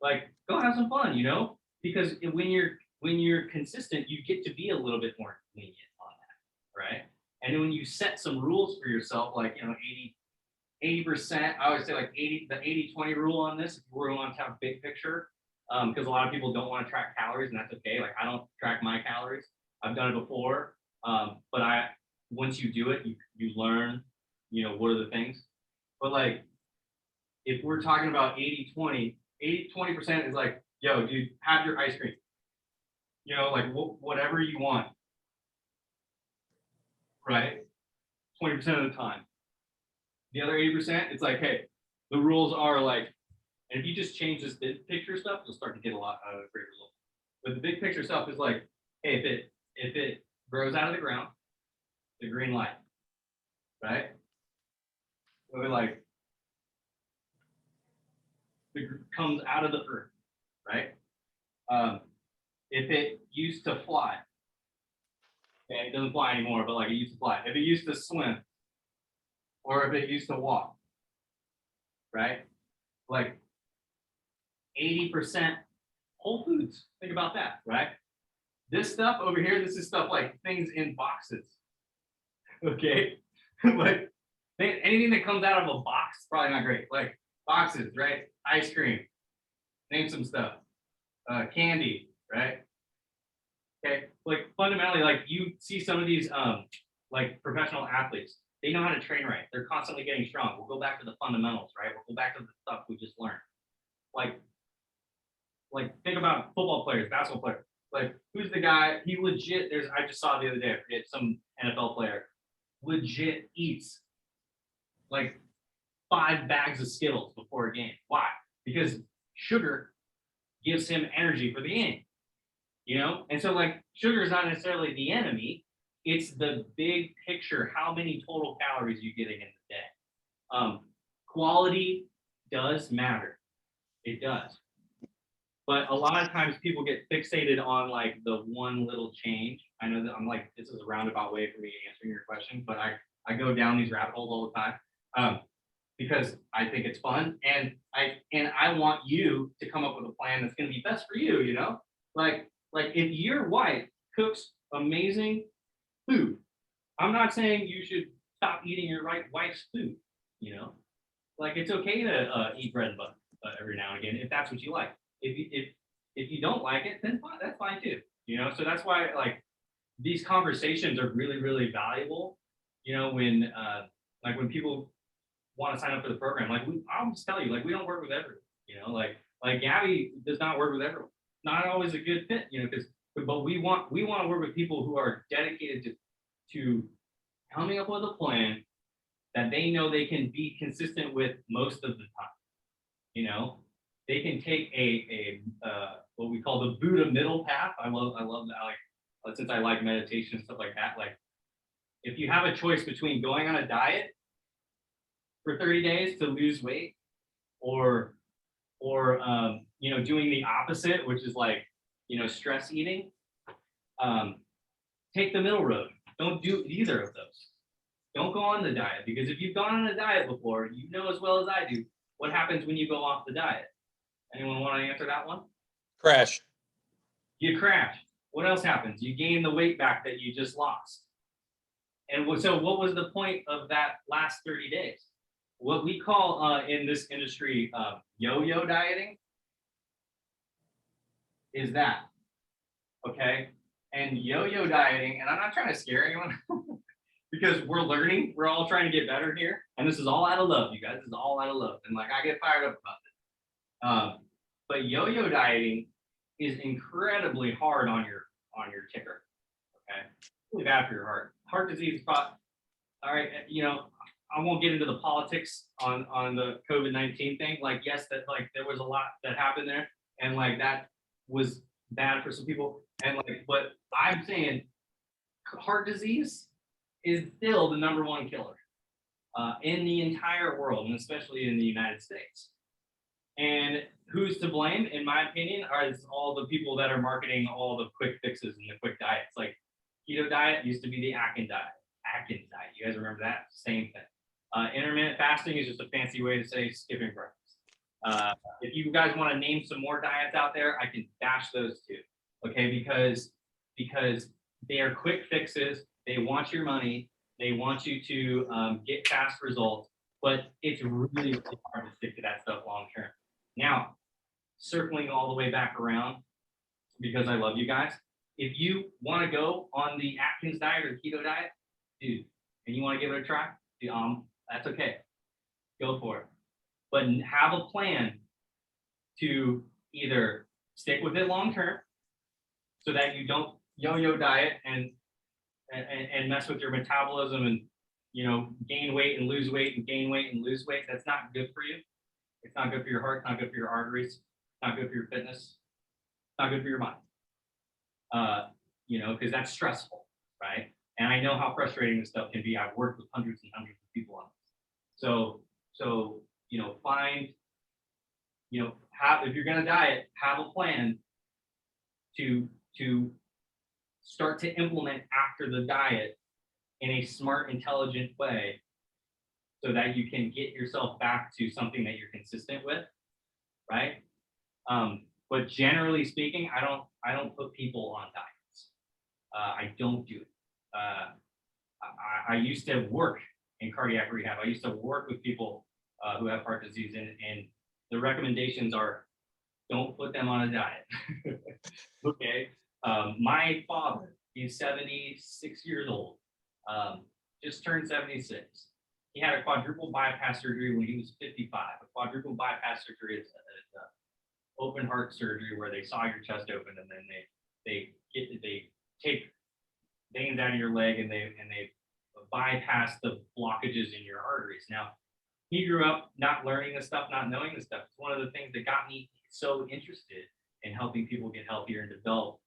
Like go have some fun, you know, because when you're consistent, you get to be a little bit more lenient on that, right? And then when you set some rules for yourself, like, you know, 80%, I always say like the 80-20 rule on this, if we're going to have big picture, because a lot of people don't want to track calories, and that's okay. Like I don't track my calories. I've done it before, but once you do it, you learn, you know, what are the things. But like, if we're talking about 80-20, 20% is like, yo, dude, have your ice cream. You know, like whatever you want, right? 20% of the time. The other 80%, it's like, hey, the rules are like, and if you just change this big picture stuff, you'll start to get a lot out of great results. But the big picture stuff is like, hey, if it grows out of the ground, the green light, right? So it like it comes out of the earth, right? If it used to fly, okay, it doesn't fly anymore, but like it used to fly. If it used to swim, or if it used to walk, right? Like 80% whole foods. Think about that, right? This stuff over here, this is stuff like things in boxes. Okay? Like anything that comes out of a box is probably not great. Like boxes, right? Ice cream. Name some stuff. Candy, right? Okay, like fundamentally, like you see some of these like professional athletes, they know how to train right. They're constantly getting strong. We'll go back to the fundamentals, right? We'll go back to the stuff we just learned. Like think about football players, basketball players. Like who's the guy? He legit. I just saw the other day. I forget some NFL player legit eats like 5 bags of Skittles before a game. Why? Because sugar gives him energy for the game. You know, and so like sugar is not necessarily the enemy. It's the big picture. How many total calories are you getting in the day? Quality does matter. It does. But a lot of times people get fixated on like the one little change. I know that I'm like, this is a roundabout way for me answering your question, but I go down these rabbit holes all the time because I think it's fun. And I want you to come up with a plan that's going to be best for you, you know? Like if your wife cooks amazing food, I'm not saying you should stop eating your wife's food, you know? Like it's okay to eat bread and butter every now and again if that's what you like. If you don't like it, then fine, that's fine too. You know, so that's why like these conversations are really, really valuable. You know, when people want to sign up for the program, like I'll just tell you, like we don't work with everyone. You know, like Gabby does not work with everyone. Not always a good fit. You know, but we want to work with people who are dedicated to coming up with a plan that they know they can be consistent with most of the time. You know, they can take a what we call the Buddha middle path. I love that. Like since I like meditation and stuff like that. Like if you have a choice between going on a diet for 30 days to lose weight, or you know, doing the opposite, which is like, you know, stress eating, take the middle road. Don't do either of those. Don't go on the diet, because if you've gone on a diet before, you know as well as I do what happens when you go off the diet. Anyone want to answer that one? Crash. You crash. What else happens? You gain the weight back that you just lost. And so what was the point of that last 30 days? What we call in this industry yo-yo dieting is that, okay? And yo-yo dieting, and I'm not trying to scare anyone, because we're learning. We're all trying to get better here. And this is all out of love, you guys. This is all out of love. And like, I get fired up about it. But yo-yo dieting is incredibly hard on your ticker. Okay. Really bad for your heart. Heart disease, all right, you know, I won't get into the politics on the COVID-19 thing. Like, yes, that like there was a lot that happened there, and like that was bad for some people. And like, but I'm saying heart disease is still the #1 killer in the entire world, and especially in the United States. And who's to blame, in my opinion, are all the people that are marketing all the quick fixes and the quick diets. Like keto diet used to be the Atkins diet. You guys remember that? Same thing. Intermittent fasting is just a fancy way to say skipping breakfast. If you guys want to name some more diets out there, I can bash those too. Okay, because they are quick fixes. They want your money. They want you to get fast results, but it's really, really hard to stick to that stuff long term. Now, circling all the way back around, because I love you guys, if you want to go on the Atkins diet or keto diet, dude, and you want to give it a try, that's okay. Go for it. But have a plan to either stick with it long term so that you don't yo-yo diet and mess with your metabolism and, you know, gain weight and lose weight and gain weight and lose weight. That's not good for you. It's not good for your heart, it's not good for your arteries, it's not good for your fitness, it's not good for your mind. You know, because that's stressful, right? And I know how frustrating this stuff can be. I've worked with hundreds and hundreds of people on this. So you know, if you're gonna diet, have a plan to start to implement after the diet in a smart, intelligent way, so that you can get yourself back to something that you're consistent with, right? But generally speaking, I don't put people on diets. I don't do it. I used to work in cardiac rehab. I used to work with people who have heart disease, and the recommendations are don't put them on a diet. Okay. My father, he's 76 years old, just turned 76. He had a quadruple bypass surgery when he was 55. A quadruple bypass surgery is open heart surgery where they saw your chest open and then they take veins out of your leg and they bypass the blockages in your arteries. Now, he grew up not learning this stuff, not knowing this stuff. It's one of the things that got me so interested in helping people get healthier and develop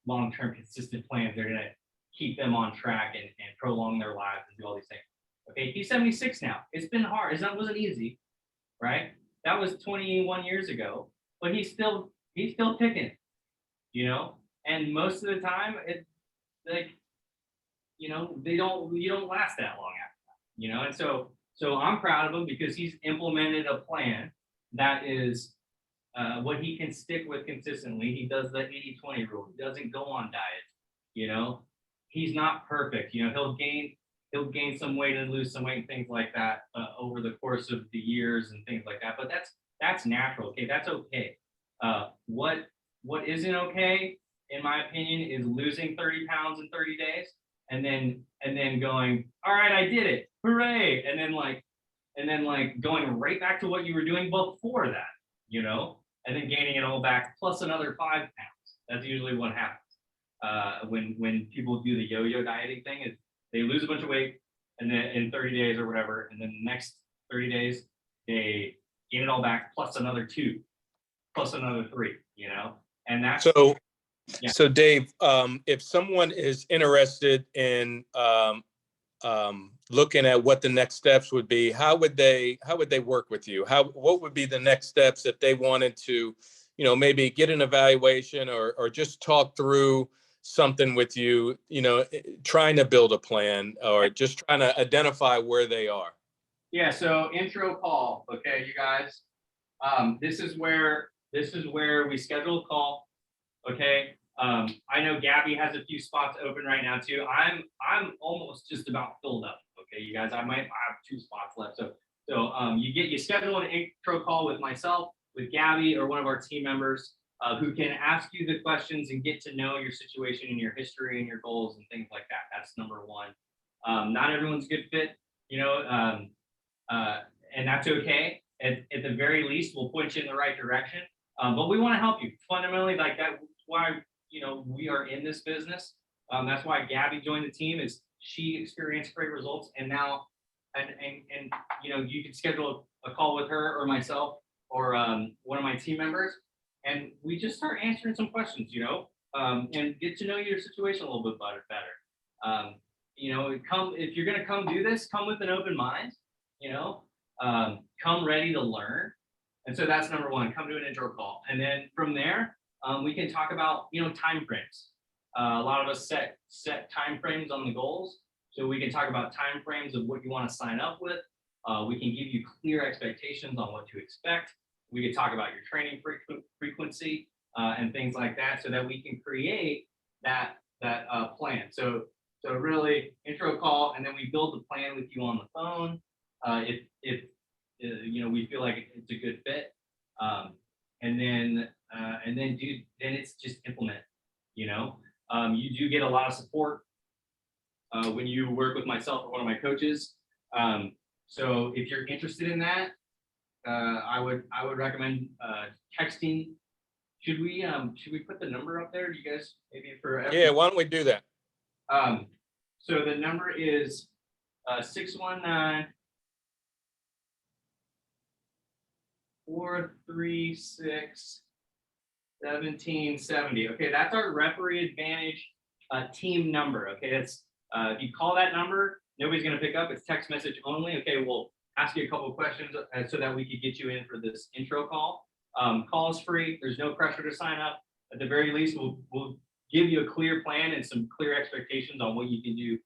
long-term consistent plans. They're gonna keep them on track and prolong their lives and do all these things. Okay, he's 76 now. It's been hard. It wasn't easy, right? That was 21 years ago, but he's still ticking, you know. And most of the time, it's like, you know, you don't last that long after that, you know. And so I'm proud of him because he's implemented a plan that is what he can stick with consistently. He does the 80-20 rule. He doesn't go on diets, you know. He's not perfect, you know. He'll gain some weight and lose some weight and things like that over the course of the years and things like that. But that's natural. Okay, that's okay. What isn't okay, in my opinion, is losing 30 pounds in 30 days and then going, all right, I did it, hooray, and then going right back to what you were doing before that, you know, and then gaining it all back plus another 5 pounds. That's usually what happens when people do the yo-yo dieting thing. Is they lose a bunch of weight and then in 30 days or whatever, and then the next 30 days they gain it all back plus another 2, plus another 3, you know. And that's so. Yeah. So Dave, if someone is interested in looking at what the next steps would be, how would they work with you? What would be the next steps if they wanted to, you know, maybe get an evaluation or just talk through something with you, you know, trying to build a plan or just trying to identify where they are? Yeah. So intro call. Okay, you guys. This is where we schedule a call. Okay. I know Gabby has a few spots open right now too. I'm almost just about filled up. Okay, you guys, I have 2 spots left. So you schedule an intro call with myself, with Gabby, or one of our team members who can ask you the questions and get to know your situation and your history and your goals and things like that. That's number 1. Not everyone's a good fit, and that's okay. At the very least, we'll point you in the right direction. But we want to help you fundamentally, like that's why, we are in this business. That's why Gabby joined the team, is she experienced great results. And now, and you can schedule a call with her or myself or one of my team members, and we just start answering some questions, and get to know your situation a little bit better. If you're going to come do this, come with an open mind, come ready to learn. And so that's number one, come to an intro call. And then from there, we can talk about, time frames. A lot of us set time frames on the goals. So we can talk about time frames of what you want to sign up with. We can give you clear expectations on what to expect. We can talk about your training frequency and things like that, so that we can create that plan. So really intro call, and then we build the plan with you on the phone. If we feel like it's a good fit, and then it's just implement. You do get a lot of support when you work with myself or one of my coaches. So if you're interested in that, I would recommend texting. Should we put the number up there? Do you guys maybe for every... Yeah, why don't we do that? So the number is 619 436 1770. Okay, that's our Referee Advantage team number. Okay, that's if you call that number, nobody's gonna pick up. It's text message only. Okay, we'll ask you a couple of questions so that we could get you in for this intro call. Call is free. There's no pressure to sign up. At the very least, we'll give you a clear plan and some clear expectations on what you can do,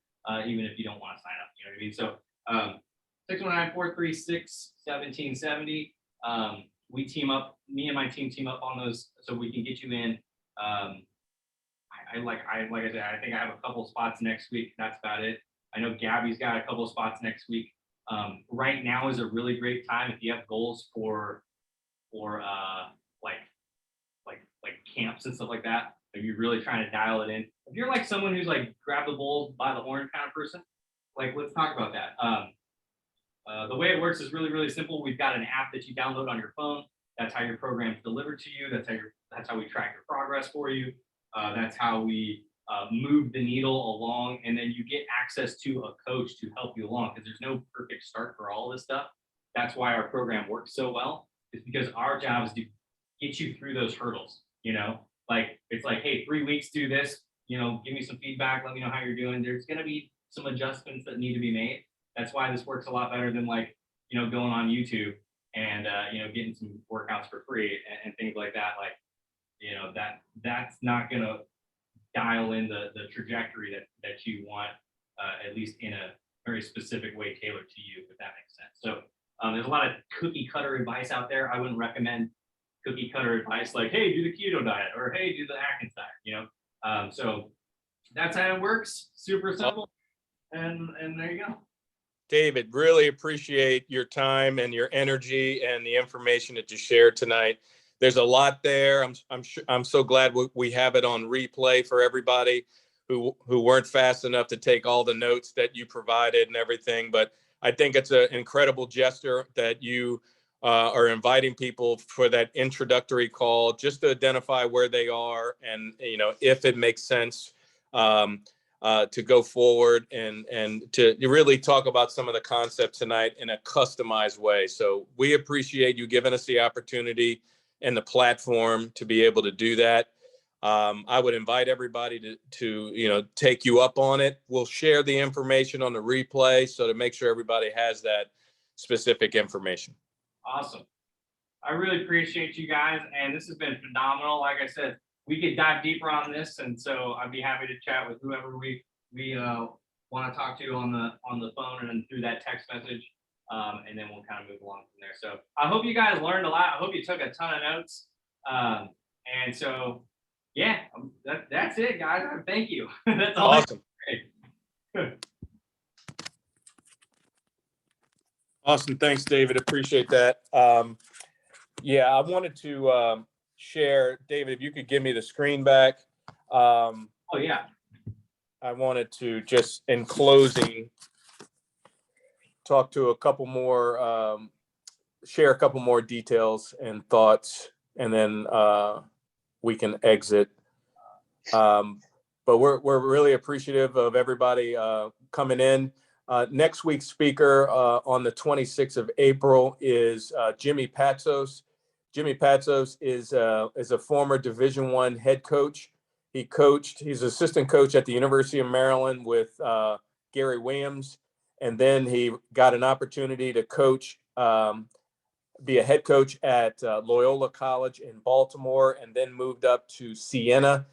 even if you don't want to sign up. You know what I mean? So 619-436-1770. We team up. Me and my team team up on those so we can get you in. Like I said, I think I have a couple spots next week. That's about it. I know Gabby's got a couple of spots next week. Right now is a really great time if you have goals for like camps and stuff like that. If you're really trying to dial it in. If you're like someone who's like grab the bull by the horn kind of person, like let's talk about that. The way it works is really, really simple. We've got an app that you download on your phone. That's how your program's delivered to you. That's how we track your progress for you. That's how we move the needle along, and then you get access to a coach to help you along, because there's no perfect start for all this stuff. That's why our program works so well. It's because our job is to get you through those hurdles. Like it's like, hey, 3 weeks, do this. Give me some feedback. Let me know how you're doing. There's going to be some adjustments that need to be made. That's why this works a lot better than like going on YouTube and getting some workouts for free and things like that. Like that's not going to dial in the trajectory that you want, at least in a very specific way tailored to you, if that makes sense. So there's a lot of cookie cutter advice out there. I wouldn't recommend cookie cutter advice like, hey, do the keto diet, or hey, do the Atkins diet. So that's how it works. Super simple. And there you go. David, really appreciate your time and your energy and the information that you shared tonight. There's a lot there. I'm so glad we have it on replay for everybody who weren't fast enough to take all the notes that you provided and everything. But I think it's an incredible gesture that you are inviting people for that introductory call, just to identify where they are and if it makes sense to go forward and to really talk about some of the concepts tonight in a customized way. So we appreciate you giving us the opportunity and the platform to be able to do that. I would invite everybody to take you up on it. We'll share the information on the replay so to make sure everybody has that specific information. Awesome. I really appreciate you guys, and this has been phenomenal. Like I said, we could dive deeper on this, and so I'd be happy to chat with whoever we want to talk to on the phone and through that text message, and then we'll kind of move along from there. So I hope you guys learned a lot. I hope you took a ton of notes, and so yeah, that's it, guys. Thank you. That's all. Awesome. Awesome. Thanks, David. Appreciate that. Yeah, I wanted to share, David, if you could give me the screen back. Oh, yeah. I wanted to just, in closing, talk to a couple more, share a couple more details and thoughts, and then we can exit. But we're really appreciative of everybody coming in. Next week's speaker on the 26th of April is Jimmy Patsos. Jimmy Patsos is a former Division I head coach. He's assistant coach at the University of Maryland with Gary Williams. And then he got an opportunity to coach, be a head coach at Loyola College in Baltimore, and then moved up to Siena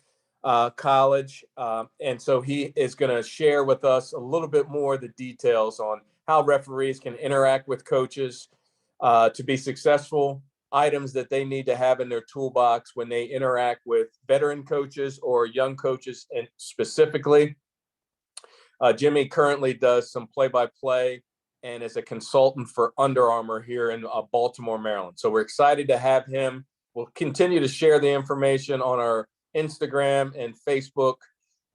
College. And so he is going to share with us a little bit more of the details on how referees can interact with coaches to be successful, items that they need to have in their toolbox when they interact with veteran coaches or young coaches, and specifically. Jimmy currently does some play-by-play and is a consultant for Under Armour here in Baltimore, Maryland. So we're excited to have him. We'll continue to share the information on our Instagram and Facebook,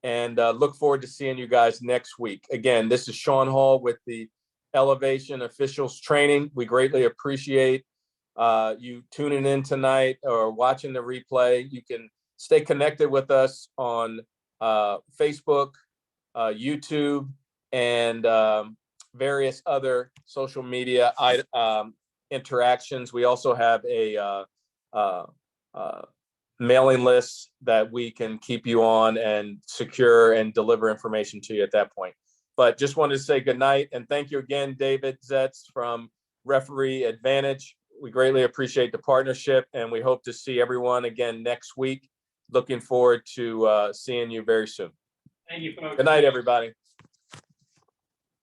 and look forward to seeing you guys next week. Again, this is Sean Hall with the Elevation Officials Training. We greatly appreciate you tuning in tonight or watching the replay. You can stay connected with us on Facebook, YouTube, and various other social media interactions. We also have a mailing list that we can keep you on and secure and deliver information to you at that point. But just wanted to say good night, and thank you again, David Zetts from Referee Advantage. We greatly appreciate the partnership, and we hope to see everyone again next week. Looking forward to seeing you very soon. Thank you, folks. Good night, everybody.